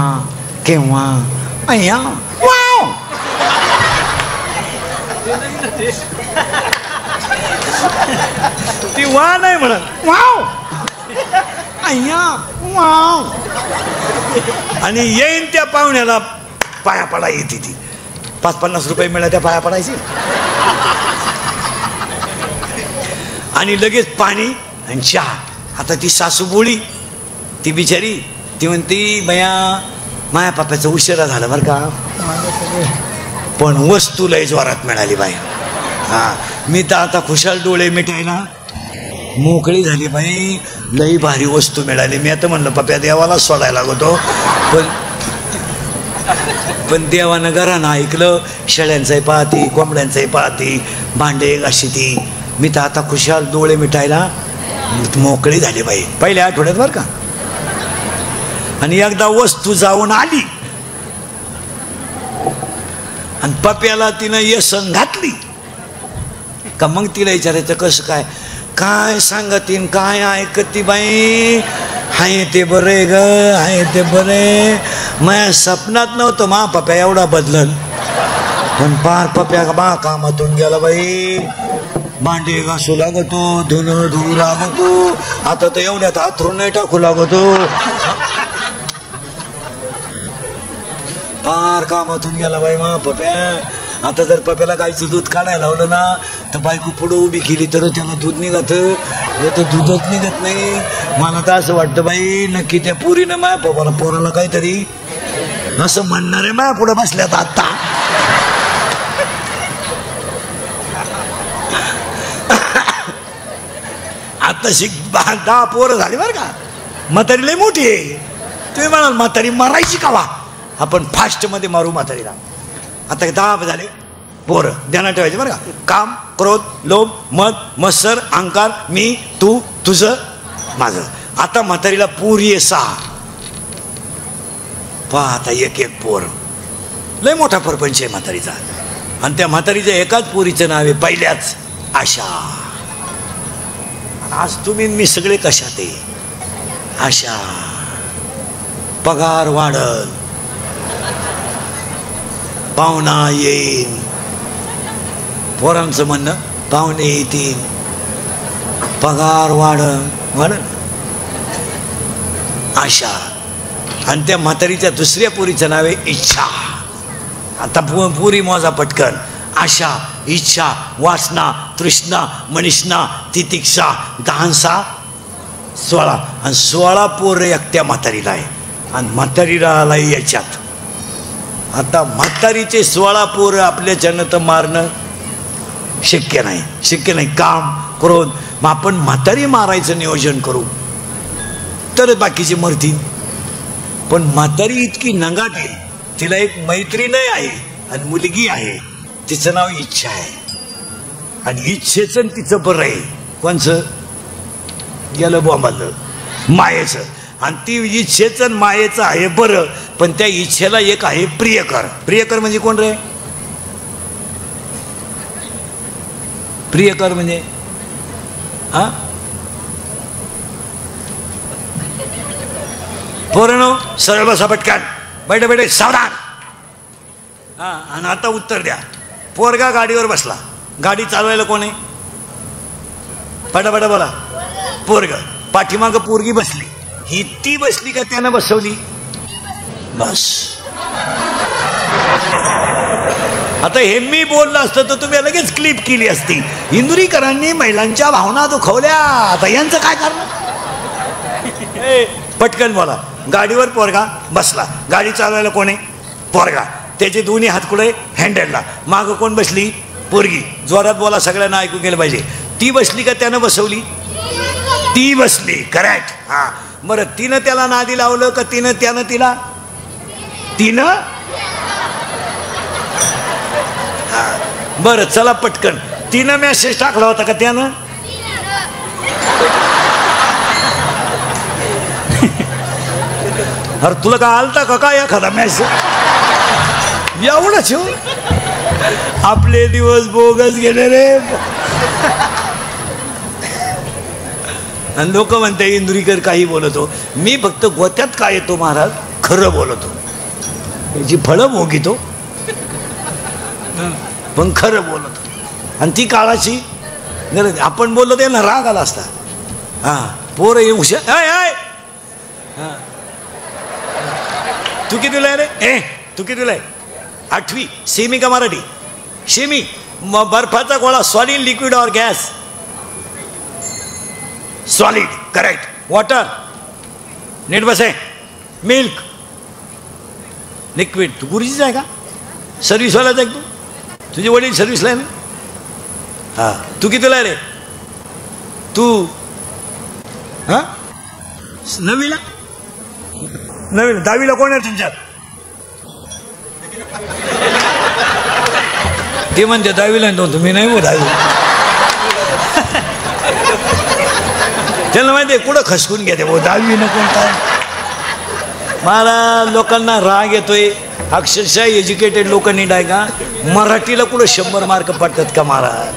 केव्हा, अय्या. वाव. ती वा नाही म्हणत, वाव. अय्या वाव. आणि येईन त्या पाहुण्याला पाया पडा येते ती. 5-50 रुपये मिळाले त्या पाया पडायची. आणि लगेच पाणी आणि चहा. आता ती सासू बोळी, ती बिचारी, ती म्हणती बया माया पाप्याचं उशिरा झालं बरं का, पण वस्तू लय जोरात मिळाली बाई. हा, मी तर आता खुशाल डोळे मिटायला मोकळी झाली बाई. लई भारी वस्तू मिळाली. मी आता म्हणलं पप्या देवाला सोडायला लागतो, पण देवानं घरानं ऐकलं. शेळ्यांचंही पाहती, कोंबड्यांचंही पाहती, भांडे घाशी ती. मी तर आता खुशाल डोळे मिटायला मोकळी झाली बाई पहिल्या आठवड्यात बरं का. आणि एकदा वस्तू जाऊन आली आणि पप्याला तिनं येसन घातली का मग तिला विचारायचं कसं काय, काय सांगतीन काय ऐकती बाई. हाय ते बरे ग, हाय ते बरे. माझ्या सपनात नव्हतं मा पप्या एवढा बदलल, पण पार पप्या बा कामातून गेला बाई. भांडे घासू लागतो, धुणं धुवू लागतो. आता तर एवढ्यात हातरून नाही टाकू लागतो. फार कामातून गेला बाई मा पप्या. आता जर पप्याला गाईचं दूध काढायला लावलं ना तर बायको पुढं उभी केली तर त्याला दूध निघत, तर दूधच निघत नाही. मला तर असं वाटतं बाई नक्की त्या पोरीनं माया पोराला काहीतरी असं म्हणणारे माया पुढे बसल्यात आता. आता 10 पोरं झाली बरं का. म्हातारी लय मोठी आहे. तुम्ही म्हणाल म्हातारी मारायची का वा, आपण फास्ट मध्ये मारू म्हातारीला. आता 10 झाले पोरं, ध्यानात ठेवायचे बरं का. काम, क्रोध, लोभ, मद, मत्सर, अहंकार, मी, तू, तुझं, माझं. आता म्हातारीला पोरी आहे 6. पहा आता एक एक पोर, लय मोठा परपंच आहे म्हातारीचा. आणि त्या म्हातारीच्या एकाच पोरीचं नाव आहे पहिल्याच आशा. आज तुम्ही मी सगळे कशात आहे? आशा. पगार वाढल, पाहुणा येईन, पोरांचं म्हणणं पाहुणे येतील, पगार वाढल, आशा. आणि त्या म्हातारीच्या दुसऱ्या पोरीचं नाव आहे इच्छा. आता पुरी मोजा पटकन. आशा, इच्छा, वासना, तृष्णा, मनिष्णा, तितिक्षा, 10 16. आणि 16 पोर एकट्या म्हातारीला आहे. आणि म्हातारीला आला याच्यात. आता म्हातारीचे 16 पोर आपल्याच्यानं तर मारणं शक्य नाही, शक्य नाही. काम करून मग आपण म्हातारी मारायचं नियोजन करू तर बाकीचे मरतील. पण म्हातारी इतकी नंगाट आहे, तिला एक मैत्रीण आहे आणि मुलगी आहे, तिचं नाव इच्छा आहे. आणि इच्छेचं तिचं बरं आहे. कोणचं? गेलं बॉम्बालं मायेचं. आणि ती इच्छेचं मायेचं आहे बरं, पण त्या इच्छेला एक आहे प्रियकर. प्रियकर म्हणजे कोण रे? प्रियकर म्हणजे हा पोरांनो सरळ बसा पटकन, बैठे बैठे सावधान. हा. आणि आता उत्तर द्या. पोरगा गाडीवर बसला, गाडी चालवायला कोण आहे? पटापटा बोला. पोरग. पाठीमाग पोरगी बसली, ही ती बसली का त्यानं बसवली? बस. आता हे मी बोललं असतं तर तुम्ही लगेच क्लिप केली असती. इंदुरीकरांनी महिलांच्या भावना दुखवल्या, आता यांचं काय करणार? पटकन बोला. गाडीवर पोरगा बसला, गाडी चालवायला कोण आहे? पोरगा. त्याचे दोन्ही हात कुठे? हँडलला. माग कोण बसली? पोरगी. जोरात बोला, सगळ्यांना ऐकू गेलं पाहिजे. ती बसली का त्यानं बसवली? ती बसली. करेक्ट. हा. बरं, तिनं त्याला नादी लावलं का त्यानं तिला? तिनं. बरं चला पटकन. तिनं मेसेज टाकला होता का त्यानं? अरे तुला का आलता का काय एखादा मेसेज? एवढंच हो. आपले दिवस बोगस गेले रे. आणि लोक म्हणते इंदुरीकर काही बोलतो. मी फक्त गोत्यात काय येतो महाराज, खरं बोलतो. याची फळं भोगितो पण खरं बोलतो. आणि ती काळाची गरज. आपण बोललो ते ना राग आला असता. हा. पोर हुशार. हा. तू कितीला आहे रे? तू कितीला आहे? 8वी. सेमी का मराठी? सेमी. बर्फाचा गोळा सॉलिड, लिक्विड और गॅस? सॉलिड. करेक्ट. वॉटर. नीट बस आहे. मिल्क. लिक्विड. तू गुरुजीचा आहे का? सर्व्हिसवालाच आहे तू? तुझे वडील सर्व्हिसला आहे ना? हा. तू कितीला आहे रे? तू हा 9वीला? 10वीला कोण आहे तुमच्यात? ते म्हणते 10वीला तुम्ही नाही हो 10वी. त्यांना माहिती आहे कुठं खसकून घेते भाऊ 10वी न कोण काय. मला लोकांना राग येतोय. अक्षरशः एज्युकेटेड लोक नीट आहे का? मराठीला कुठं 100 मार्क पडतात का महाराज?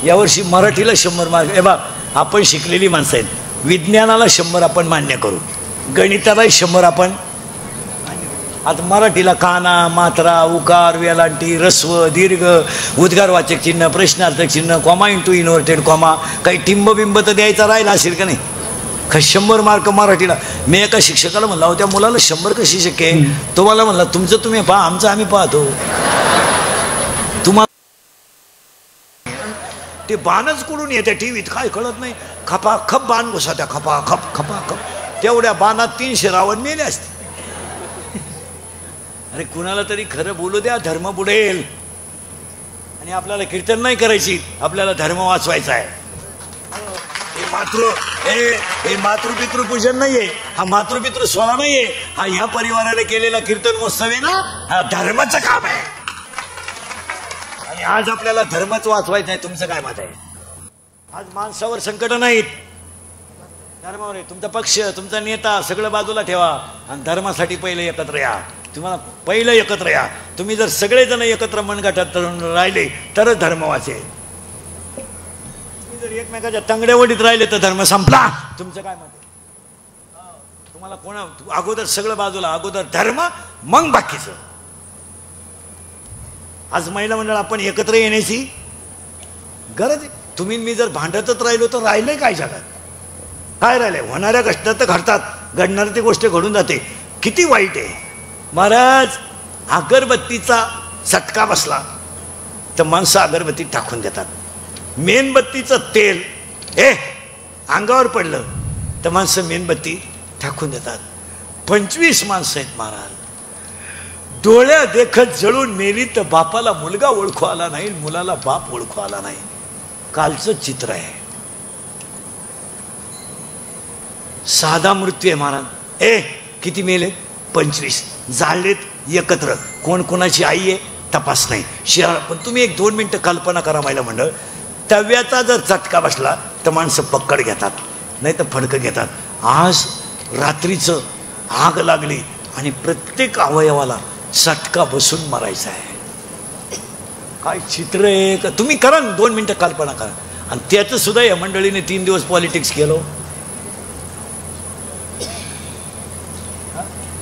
यावर्षी मराठीला 100 मार्क. हे बा, आपण शिकलेली माणसं आहेत. विज्ञानाला 100 आपण मान्य करू, गणितालाही 100 आपण. आता मराठीला काना, मात्रा, उकार, वेलांटी, रस्व, दीर्घ, उद्गारवाचक चिन्ह, प्रश्नार्थक चिन्ह, कॉमा इंटू इन्व्हर्टेड कॉमा, काही टिंबबिंब तर द्यायचा राहिला असेल का नाही? 100 मार्क मराठीला. मी एका शिक्षकाला म्हणला, त्या मुलाला 100 कशी शक्य आहे? तो मला म्हणला, तुमचं तुम्ही पहा, आमचं आम्ही पाहतो. तुम्हाला ते बाणच कुठून येते टीव्हीत काय कळत नाही. खपाखप बाण घुसात्या, खपाखप खपाखप. तेवढ्या बाणात 300 रावण मेले असते. अरे कुणाला तरी खरं बोलू द्या, धर्म बुडेल. आणि आपल्याला कीर्तन नाही करायची, आपल्याला धर्म वाचवायचा आहे. हे मातृपितृपूजन नाहीये, हा मातृपितृ सोहळा नाहीये, हा ह्या परिवाराने केलेला कीर्तन महोत्सव आहे ना, हा धर्माचं काम आहे. आणि आज आपल्याला धर्मच वाचवायचं आहे. तुमचं काय मत आहे? आज माणसावर संकट नाहीत, धर्मावर आहे. तुमचा पक्ष, तुमचा नेता सगळं बाजूला ठेवा आणि धर्मासाठी पहिले एकत्र या. तुम्हाला पहिलं एकत्र या. तुम्ही जर सगळेजण एकत्र मनगटात राहिले तरच धर्म वाचेल. तुम्ही जर एकमेकाच्या तंगड्यावडीत राहिले तर धर्म संपला. तुमचं काय मत आहे? तुम्हाला कोणा अगोदर सगळं बाजूला, अगोदर धर्म मग बाकीचं. आज महिला मंडळ आपण एकत्र येण्याची गरज आहे. तुम्ही मी जर भांडतच राहिलो तर राहिलंय काय जगात? काय राहिलंय? होणाऱ्या कष्ट तर घडतात, घडणार ती गोष्ट घडून जाते. किती वाईट आहे महाराज. अगरबत्तीचा चटका बसला तर माणसं अगरबत्ती टाकून देतात. मेणबत्तीचं तेल अंगावर पडलं तर माणसं मेणबत्ती टाकून देतात. 25 माणसं आहेत महाराज. डोळ्या देखत जळून मेली तर बापाला मुलगा ओळखू आला नाही, मुलाला बाप ओळखू आला नाही. कालचं चित्र आहे. साधा मृत्यू आहे महाराज. किती मेले? 25. जाळलेत एकत्र. कोण कोणाची आई आहे तपास नाही. पण तुम्ही 1-2 मिनिटं कल्पना करा महिला मंडळ. तव्याचा जर चटका बसला तर माणसं पक्कड घेतात, नाही तर फडकं घेतात. आज रात्रीचं आग लागली आणि प्रत्येक अवयवाला चटका बसून मरायचा आहे. काय चित्र आहे का? तुम्ही करा ना, 2 मिनिटं कल्पना करा. आणि त्याचं सुद्धा या मंडळीने 3 दिवस पॉलिटिक्स केलं.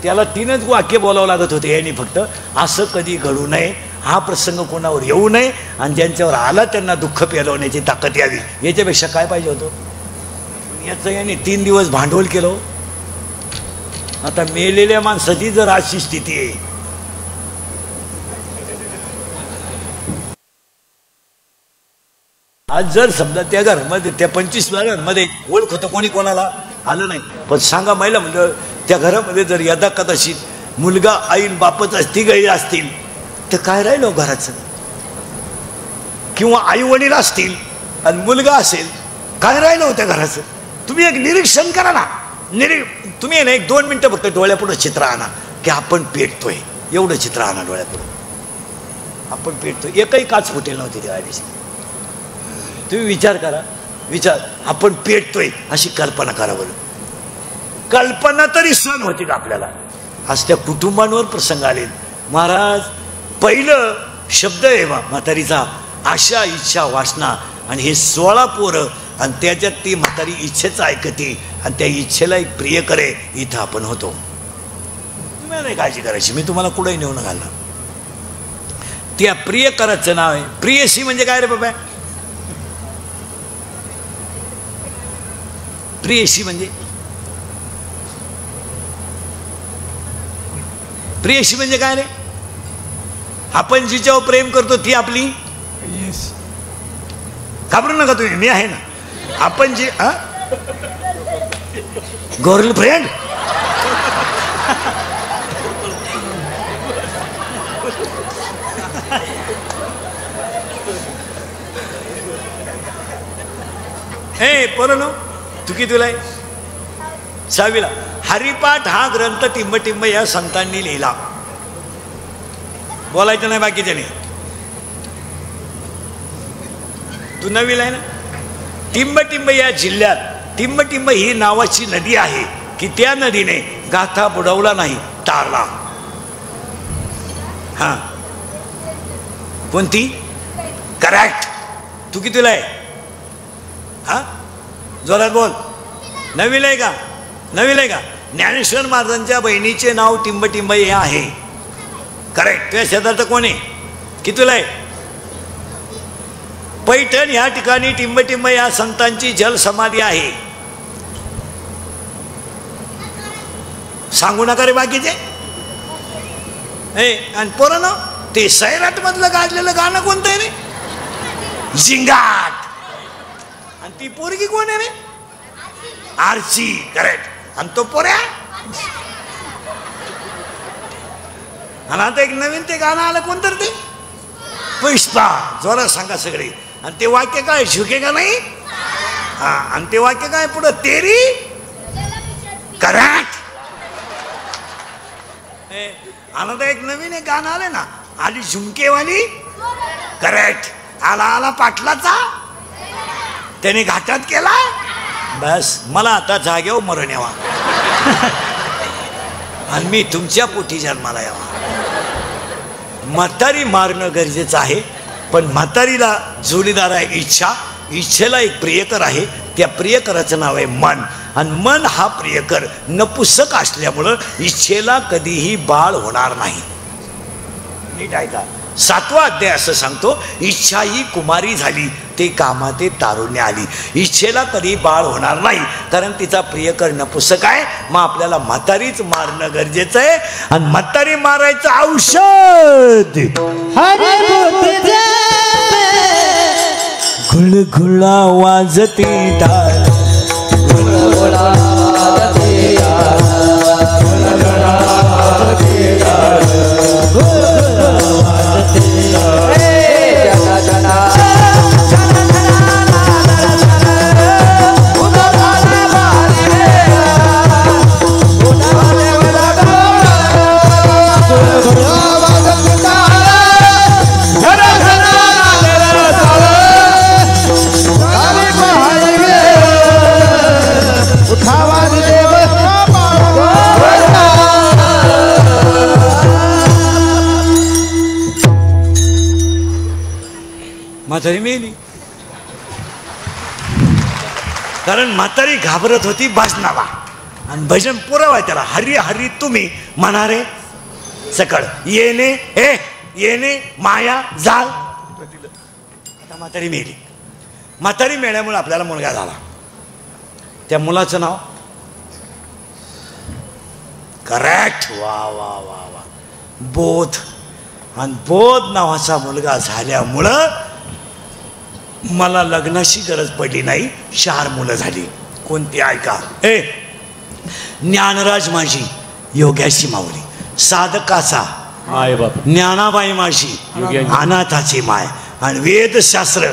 त्याला 3च वाक्य बोलावं लागत होते. यांनी फक्त असं कधी घडू नये, हा प्रसंग कोणावर येऊ नये, आणि ज्यांच्यावर आला त्यांना दुःख पेलवण्याची ताकद यावी. याच्यापेक्षा काय पाहिजे होतं? याचं यांनी 3 दिवस भांडवल केलं. आता मेलेल्या माणसाची जर अशी स्थिती आहे, आज जर समजा त्या घरामध्ये, त्या 25 घरांमध्ये ओळख होतं, कोणी कोणाला आलं नाही. पण सांगा महिला म्हणजे त्या घरामध्ये जर यदा कदाचित मुलगा आईन बापच तिघही असतील तर काय राहिलो घराचं? किंवा आई वडील असतील आणि मुलगा असेल, काय राहिलं होत्या घराचं? तुम्ही एक निरीक्षण करा ना. तुम्ही ना 1-2 मिनिटं फक्त डोळ्यापुढं चित्र आणा की आपण पेटतोय. एवढं चित्र आणा डोळ्यापुढं, आपण पेटतोय. एकही काच फुटेल नव्हती त्या गाडीची. तुम्ही विचार करा, विचार. आपण पेटतोय अशी कल्पना करा बरं. कल्पना तरी सण होती का आपल्याला? आज त्या कुटुंबांवर प्रसंग आले महाराज. पहिलं शब्द आहे म्हातारीचा, आशा इच्छा वासना. आणि हे 16 पोरं, आणि त्याच्यात ती म्हातारी इच्छेच ऐकते आणि त्या इच्छेला एक प्रिय करे. इथं आपण होतो. तुम्ही नाही काळजी करायची, मी तुम्हाला कुठेही नेऊन घालणार. त्या प्रिय करायचं नाव आहे प्रियसी. म्हणजे काय रे बाबा? प्रियसी म्हणजे प्रियसी म्हणजे काय रे? आपण जिच्यावर प्रेम करतो ती आपली. घाबरू नका तुम्ही, मी आहे ना. आपण जी गर्लफ्रेंड, पोरांनो, तू कितीला आहे? 6वीला. हरिपाठ हा ग्रंथ टिंब या संतांनी लिहिला. बोलायचं नाही बाकीच्याने. तू 9वीला आहे ना. टिंब या जिल्ह्यात टिंब ही नावाची नदी आहे की त्या नदीने गाथा बुडवला नाही, तारला. हा, कोणती? करेक्ट. तू कितीला आहे? हा, जोरात बोल. 9वीला आहे का? 9वीला आहे का? ज्ञानेश्वर महाराजांच्या बहिणीचे नाव टिंब हे आहे. करेक्ट. तुझ्या शेजारचं कोण आहे? कितीला आहे? पैठण या ठिकाणी टिंब या संतांची जलसमाधी आहे. सांगू नका रे बाकीचे. आणि पोरांनो, ते सैराट मधलं गाजलेलं गाणं कोणतं आहे रे? झिंगाट. आणि ती पोरगी कोण आहे रे? आरची. करेक्ट. आणि तो पोऱ्या. आणि आता एक नवीन ते गाणं आलं, कोणतं ते? पुष्पा. जोरात सांगा सगळे. आणि ते वाक्य काय? झुकेगा नाही. हा, आणि ते वाक्य काय पुढं? तेरी. करेक्ट. आणि आता एक नवीन एक गाणं आलं ना, आली झुमकेवाली. करेक्ट. आला पाटलाचा, त्याने घाटात केला बस मला आता जागेवर मरण यावा आणि मी तुमच्या पोटी जन्माला यावा. म्हातारी मारणं गरजेचं आहे, पण म्हातारीला जोडीदार आहे इच्छा, इच्छेला एक प्रियकर आहे, त्या प्रियकराचं नाव आहे मन. आणि मन हा प्रियकर नपुसक असल्यामुळं इच्छेला कधीही बाळ होणार नाही. नीट ऐका, 7वा अध्याय असं सांगतो, इच्छा ही कुमारी झाली ते कामाते तारुण्य आली. इच्छेला कधी बाळ होणार नाही कारण तिचा प्रियकर नपुसक आहे. मग आपल्याला म्हातारीच मारणं गरजेचं आहे. आणि म्हातारी मारायचं औषध घुळघुळा वाजते टाळ, म्हातारी मेली. कारण म्हातारी घाबरत होती भजनाला. आणि भजन पुरावा त्याला, हरी हरी तुम्ही म्हणारे सकळ येणे हे येणे माया जाल. आता म्हातारी मेली. म्हातारी मेल्यामुळे आपल्याला मुलगा झाला. त्या मुलाचं नाव करेक्ट, वा वा वा वा, बोध. आणि बोध नावाचा मुलगा झाल्यामुळं मला लग्नाची गरज पडली नाही, 4 मुलं झाली. कोणती ऐका, ज्ञानराज माझी योग्याची माऊली, साधकाचा
माय बाप
ज्ञानाबाई माझी अनाथाची माय, आणि वेदशास्त्र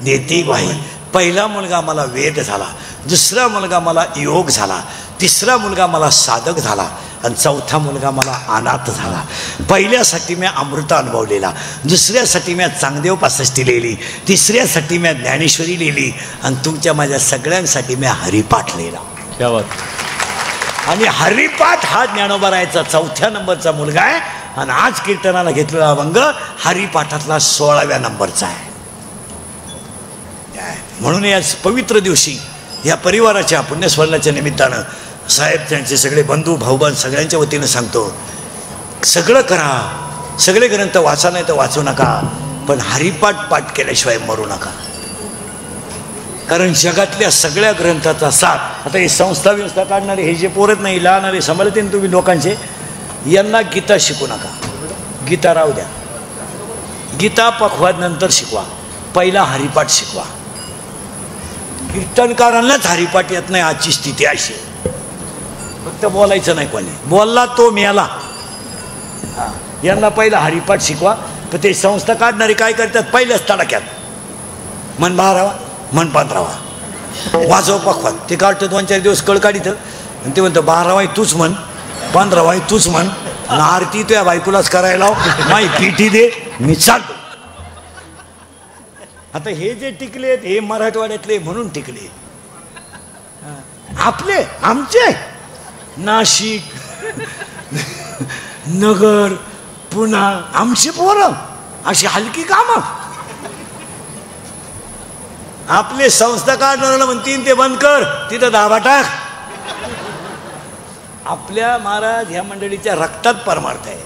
देते बाई. पहिला मुलगा मला वेद झाला, दुसरा मुलगा मला योग झाला, तिसरा मुलगा मला साधक झाला, आणि चौथा मुलगा मला अनाथ झाला. पहिल्यासाठी मी अमृत अनुभवलेला, दुसऱ्यासाठी मी चांगदेव 65 लिहिली, तिसऱ्यासाठी मी ज्ञानेश्वरी लिहिली, आणि तुमच्या माझ्या सगळ्यांसाठी मी हरिपाठ लिहिला.
क्या बात.
आणि हरिपाठ हा ज्ञानोबा रायचा 4थ्या नंबरचा मुलगा आहे. आणि आज कीर्तनाला घेतलेला अभंग हरिपाठातला 16व्या नंबरचा आहे. म्हणून या पवित्र दिवशी या परिवाराच्या पुण्यस्मरणाच्या निमित्तानं साहेब, त्यांचे सगळे बंधू भाऊबंद सगळ्यांच्या वतीनं सांगतो, सगळं करा, सगळे ग्रंथ वाचा, नाही तर वाचू नका, पण हरिपाठ पाठ केल्याशिवाय मरू नका. कारण जगातल्या सगळ्या ग्रंथाचा साथ. आता हे संस्था व्यवस्था काढणारे हे जे पोरत नाही लहानारे सांभाळते ना तुम्ही लोकांचे, यांना गीता शिकू नका. गीता राहू द्या, गीता पखवाद नंतर शिकवा, पहिला हरिपाठ शिकवा. कीर्तनकारांनाच हरिपाठ येत नाही, आजची स्थिती अशी. फक्त बोलायचं नाही, कोणी बोलला तो मेला. यांना पहिला हरिपाठ शिकवा. तर ते संस्था काढणारे काय करतात, पहिल्याच तडाक्यात मन 12वा मन 15वा वाजव पखवाद. ते काढतं 2-4 दिवस कळ काढितं, आणि ते म्हणतं 12वाही तूच म्हण, 15वाही तूच म्हण, आणि आरती तुझ्या बायकोलाच करायला माई पिठी दे, मी चालतो. आता हे जे टिकले हे मराठवाड्यातले म्हणून टिकले. आपले आमचे नाशिक नगर पुणा आमची पोरं अशी हलकी कामं. आपले संस्था काढणाऱ्याला म्हणतील ते बंद कर, तिथं दाबा टाक. आपल्या महाराज ह्या मंडळीच्या रक्तात परमार्थ आहे.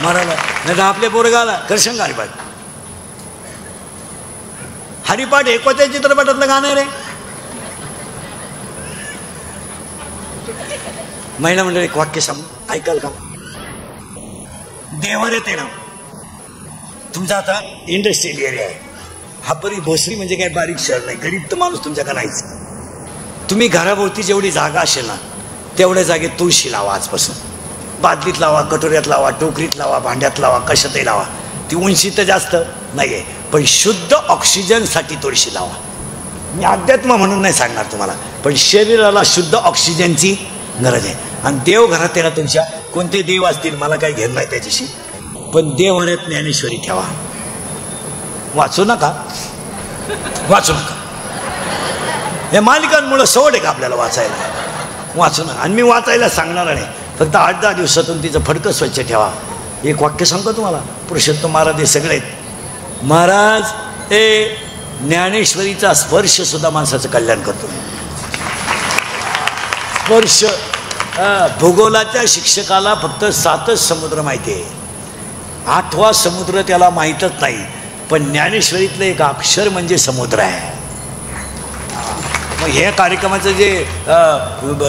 महाराज नाही तर आपल्या पोरगाला करशंग हरिपाठ. हरिपाठ हे कोणत्या चित्रपटातलं गाणं रे? महिला मंडळी एक वाक्य सांगू, ऐकाल का? देवर येते ना तुमचा, आता इंडस्ट्रियल एरिया आहे हा. बरी भोसरी म्हणजे काय बारीक शहर नाही, गरीब तर माणूस तुमच्याकडे नाहीच. तुम्ही घराभोवती जेवढी जागा असेल ना तेवढ्या जागेत तुळशी लावा. आजपासून बादलीत लावा, कटोऱ्यात लावा, टोकरीत लावा, भांड्यात लावा, कशातही लावा. ती उंची तर जास्त नाही आहे, पण शुद्ध ऑक्सिजनसाठी तुळशी लावा. मी अध्यात्म म्हणून नाही सांगणार तुम्हाला, पण शरीराला शुद्ध ऑक्सिजनची गरज आहे. आणि देव घरात येणार तुमच्या, कोणते देव असतील मला काही घेणं नाही त्याच्याशी, पण देव घरात ज्ञानेश्वरी ठेवा. वाचू नका, वाचू नका. या मालिकांमुळे सवड आहे का आपल्याला वाचायला? वाचू नका. आणि मी वाचायला सांगणार नाही, फक्त 8-10 दिवसातून तिचं फडकं स्वच्छ ठेवा. एक वाक्य सांगतो तुम्हाला, पुरुषोत्तम महाराज हे सगळे आहेत. महाराज हे ज्ञानेश्वरीचा स्पर्श सुद्धा माणसाचं कल्याण करतो. स्पर्श. भूगोलाच्या शिक्षकाला फक्त 7च समुद्र माहिती आहे, 8वा समुद्र त्याला माहीतच नाही. पण ज्ञानेश्वरीतलं एक अक्षर म्हणजे समुद्र आहे. मग हे कार्यक्रमाचं जे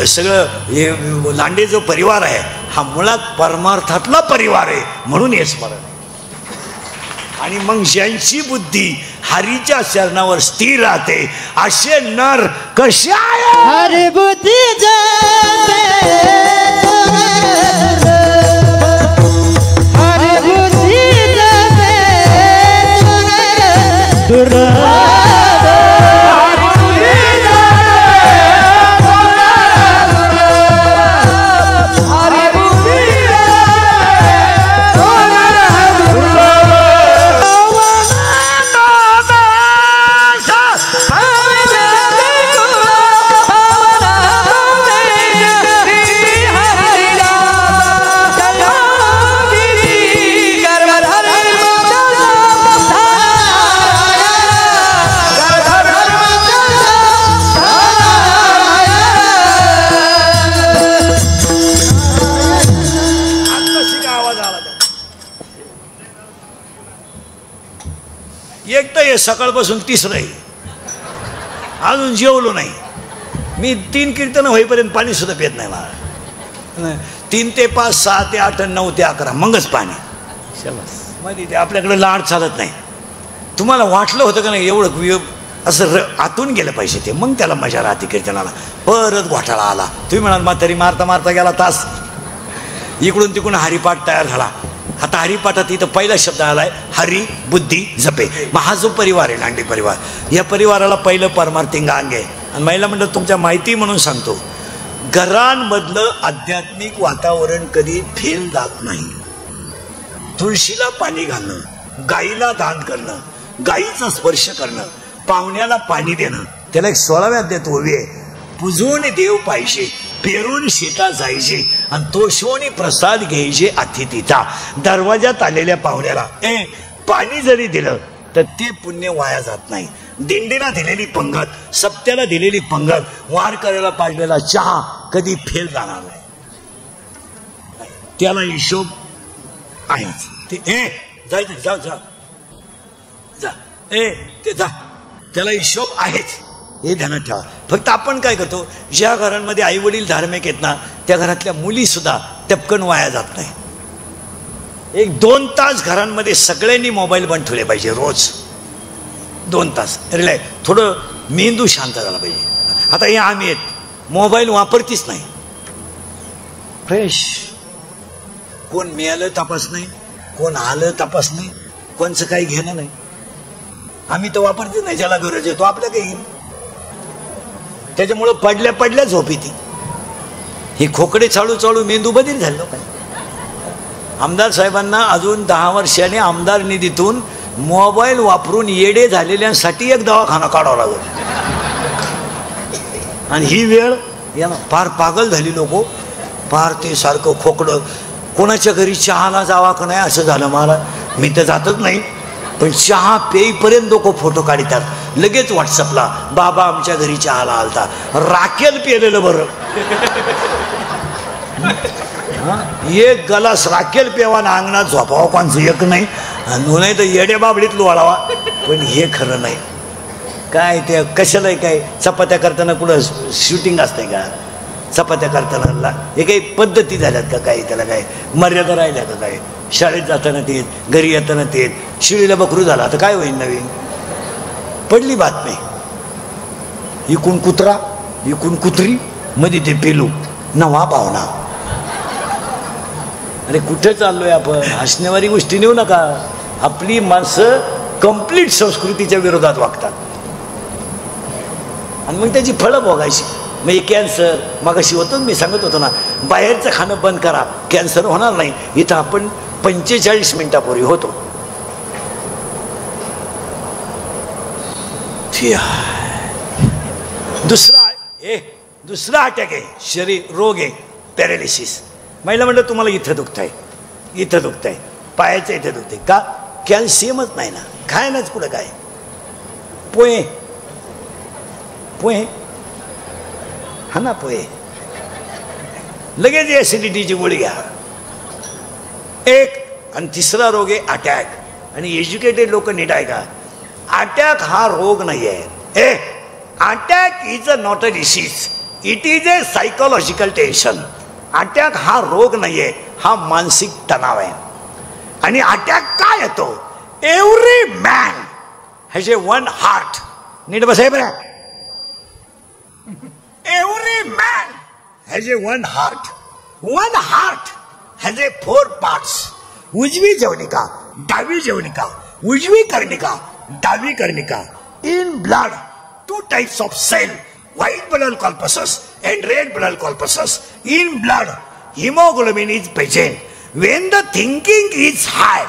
सगळं हे लांडे जो परिवार आहे हा मुळात परमार्थातला परिवार आहे, म्हणून हे स्मरण. आणि मग ज्यांची बुद्धी हरीच्या चरणावर स्थिर राहते असे नर कसे आहे?
हरी बुद्धी
एक तर हे सकाळपासून तिसरं आहे, अजून जेवलो नाही मी. 3 कीर्तन होईपर्यंत पाणी सुद्धा पित नाही मला. 3 ते 5, 6 ते 8, 9 ते 11 मगच पाणी. मध्ये ते आपल्याकडे लाड चालत नाही. तुम्हाला वाटलं होतं का नाही एवढं असं आतून गेलं पाहिजे ते, मग त्याला मजा राहते कीर्तनाला. परत घोटाळा आला. तुम्ही म्हणाल म्हातारी मारता मारता गेला तास. इकडून तिकडून हरिपाठ तयार झाला. आता हरिपाठात इथं पहिला शब्द आलाय हरी बुद्धी जपे. मग हा जो परिवार आहे लांडी परिवार, या परिवाराला पहिलं परमार्थिंग अंग आहे. आणि महिला मंडळ तुमच्या माहिती म्हणून सांगतो, घरांमधलं आध्यात्मिक वातावरण कधी फेल जात नाही. तुळशीला पाणी घालणं, गाईला दान करणं, गाईचा स्पर्श करणं, पाहुण्याला पाणी देणं, त्याला एक 16व्या अध्यायात ओवी आहे. पुजून देव पाहिजे, पेरून शेता जायचे, आणि तोषवणी प्रसाद घ्यायचे अतिथीचा. दरवाजात आलेल्या पाहुण्याला पाणी जरी दिलं तर ते पुण्य वाया जात नाही. दिंडीला दिलेली पंगत, सप्त्याला दिलेली पंगत, वारकऱ्याला पाजलेला चहा कधी फेल जाणार नाही. त्याला हिशोब आहेच. ते जायचं जा जा जा ते जा, त्याला हिशोब आहेच, हे ध्यानात ठेवा. फक्त आपण काय करतो, ज्या घरांमध्ये आई वडील धार्मिक आहेत ना त्या घरातल्या मुली सुद्धा टपकन वाया जात नाही. 1-2 तास घरांमध्ये सगळ्यांनी मोबाईल बंद ठेवले पाहिजे रोज. 2 तास रिलॅक्स, थोडं मेंदू शांत झाला पाहिजे. आता हे आम्ही आहेत मोबाईल वापरतीच नाही. फ्रेश, कोण मिळालं तपास नाही, कोण आलं तपास नाही, कोणचं काही घेणं नाही. आम्ही तर वापरते नाही, ज्याला गरज आहे तो आपल्या काही घेईन. त्याच्यामुळं पडल्या पडल्या झोप येते. हे खोकडे चालू चालू मेंदू बधीर झाले लोक. आमदार साहेबांना अजून 10 वर्षाने आमदार निधीतून मोबाईल वापरून येडे झालेल्यांसाठी एक दवाखाना काढावा लागेल. आणि ही वेळ या फार पागल झाली लोक, फार ते सारखं खोकडं. कोणाच्या घरी चहाला जावा का नाही असं झालं मला. मी तर जातच नाही, पण चहा पेईपर्यंत लोक फोटो काढतात. लगेच व्हॉट्सअपला, बाबा आमच्या घरी चहाला आलता. राखेल पेलेलं बरं. एक गलास राखेल पेवाना अंगणात झोपावा कोणचं एक नाही, नाही तर येड्या बाबडीत लोळावा. पण हे खरं नाही. काय ते कशाला काय चपात्या करताना कुठं शूटिंग असतंय का? चपात्या करताना हे काही पद्धती झाल्यात का? काही त्याला काय मर्यादा राहिल्या का? काय शाळेत जाताना तेच, घरी येताना तेच. शिळीला बकरू झाला आता काय होईल? नवीन पडली बातमी, इकून कुत्रा इकून कुत्री, मध्ये ते पेलू, नवा भावना. अरे कुठे चाललोय आपण? हसण्यावारी गोष्टी नेऊ नका. आपली माणसं कंप्लीट संस्कृतीच्या विरोधात वागतात आणि मग त्याची फळं भोगायची. मग हे कॅन्सर मगाशी होतो मी सांगत होतो ना, बाहेरचं खाणं बंद करा, कॅन्सर होणार नाही. इथं आपण 45 मिनिटापूर्वी होतो. दुसरा अटॅक आहे, शरीर रोग आहे, पॅरालिसिस. महिला म्हणलं तुम्हाला इथं दुखतंय, इथं दुखतंय, पायाचं इथं दुखतंय का? कॅल्शियमच नाही ना, खायलाच कुठं काय. पोहे पोहे हा ना, पोहे लगेच ऍसिडिटीची गोळी घ्या. एक. आणि तिसरा रोग आहे अटॅक. आणि एज्युकेटेड लोक नीट आहे का, अटॅक हा रोग नाही आहे. Attack is a not a disease, it is a psychological tension. Attack हा रोग नाही आहे, हा मानसिक तणाव आहे. आणि अटॅक काय येतो, every man has a one heart. नीट बसाय बरं. Every man has a one heart. One heart has a 4 parts. उजवी जवनिका, डावी जवनिका, उजवी कर्णिका, डावी कर्णिका. In blood 2 types of cell, white blood corpuscles and red blood corpuscles. In blood hemoglobin is present. When the thinking is high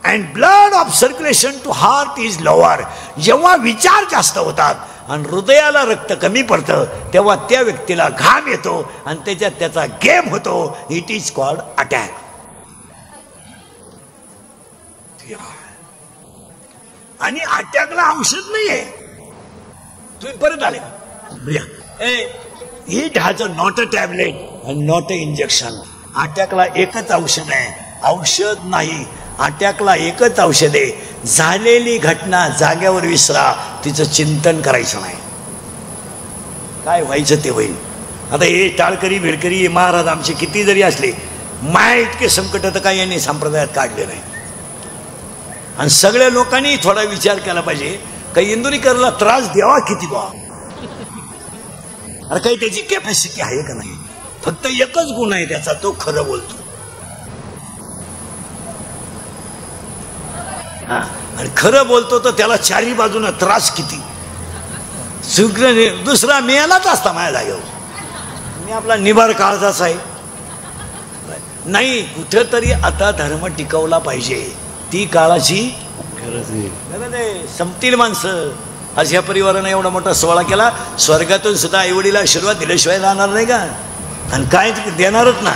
and blood of circulation to heart is lower, जेव्हा विचार जास्त होतात आणि हृदयाला रक्त कमी पडतं तेव्हा त्या व्यक्तीला घाम येतो आणि त्याच्यात त्याचा गेम होतो. It is called attack. आणि अटॅकला औषध नाहीये. तुम्ही परत आले. It has a not a tablet and not a injection. अटॅकला एकच औषध आहे, औषध नाही. अटॅकला एकच औषध आहे, झालेली घटना जाग्यावर विसरा, तिचं चिंतन करायचं नाही. काय व्हायचं ते होईल. आता हे टाळकरी भिडकरी महाराज आमचे किती जरी असले, माया इतके संकट तर काही यांनी संप्रदायात काढले नाही. आणि सगळ्या लोकांनी थोडा विचार केला पाहिजे का इंदुरीकरला त्रास द्यावा किती बा. अरे काही त्याची कॅपॅसिटी आहे का नाही. फक्त एकच गुण आहे त्याचा, तो खरं बोलतो. आणि खरं बोलतो तर त्याला चारी बाजूने त्रास किती. दुसरा मेलाच असता माझ्या जागेवर. मी आपला निभार काळजाचा आहे. नाही, कुठेतरी आता धर्म टिकवला पाहिजे. ती काळाची गरज आहे. संपतील माणसं. आज ह्या परिवाराने एवढा मोठा सोहळा केला, स्वर्गातून सुद्धा आईवडीला आशीर्वाद दिल्याशिवाय राहणार नाही का. आणि काय देणारच ना,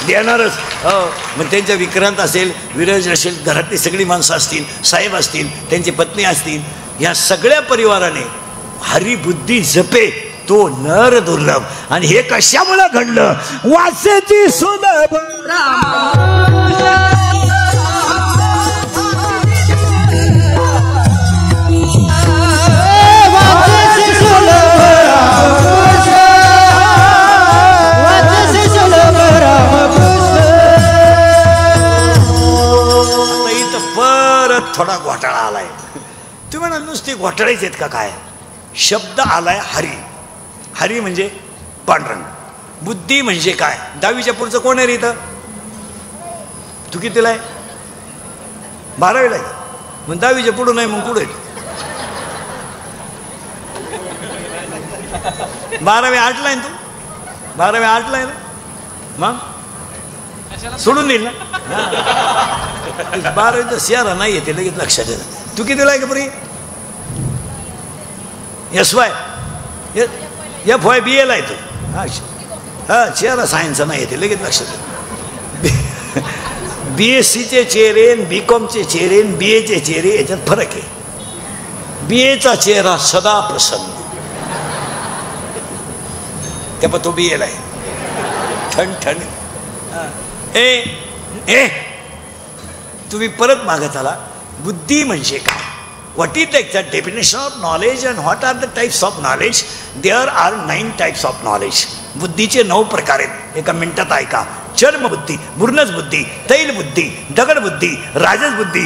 देणारच. हो, मग त्यांच्या विक्रांत असेल, विरज असेल, घरातली सगळी माणसं असतील, साहेब असतील, त्यांची पत्नी असतील, या सगळ्या परिवाराने हरिबुद्धी जपे तो नर दुर्लभ. आणि हे कशामुळे घडलं, वासेची सुलभ थोडा घोटाळा आलाय. तुम्ही म्हणा नुसते घोटाळेच आहेत का काय. शब्द आलाय हरी. हरी म्हणजे पांडुरंग. बुद्धी म्हणजे काय. 10वीच्या पुढचं कोण आहे रे इथं. तू कितीला आहे. 12वीला आहे. मग 10वीच्या पुढं नाही, मग पुढे 12वी 8ला आहे तू. 12वी 8ला आहे ना, मग सोडून देईल ना. 12वीचं सियारा नाही येते लगेच लक्षात येतं. तू कितीला आहे का परी. SY FY BA ला आहे तू. हा सियारा सायन्सचा नाही येते लगेच लक्षात येतं. BSCचे चेहरे, BCOMचे चेहरे, BAचे चेहरे याच्यात फरक आहे. BAचा चेहरा सदा प्रसन्न, त्या तो BA ला आहे ठण. तुम्ही परत मागत आला. बुद्धी म्हणजे काय. What is the exact definition of knowledge and what are the types of knowledge. There are 9 types of knowledge. बुद्धीचे 9 प्रकार आहेत. एका मिनिटात ऐका. चर्म बुद्धी, मुर्नज बुद्धी, तैल बुद्धी, दगड बुद्धी, राजस बुद्धी,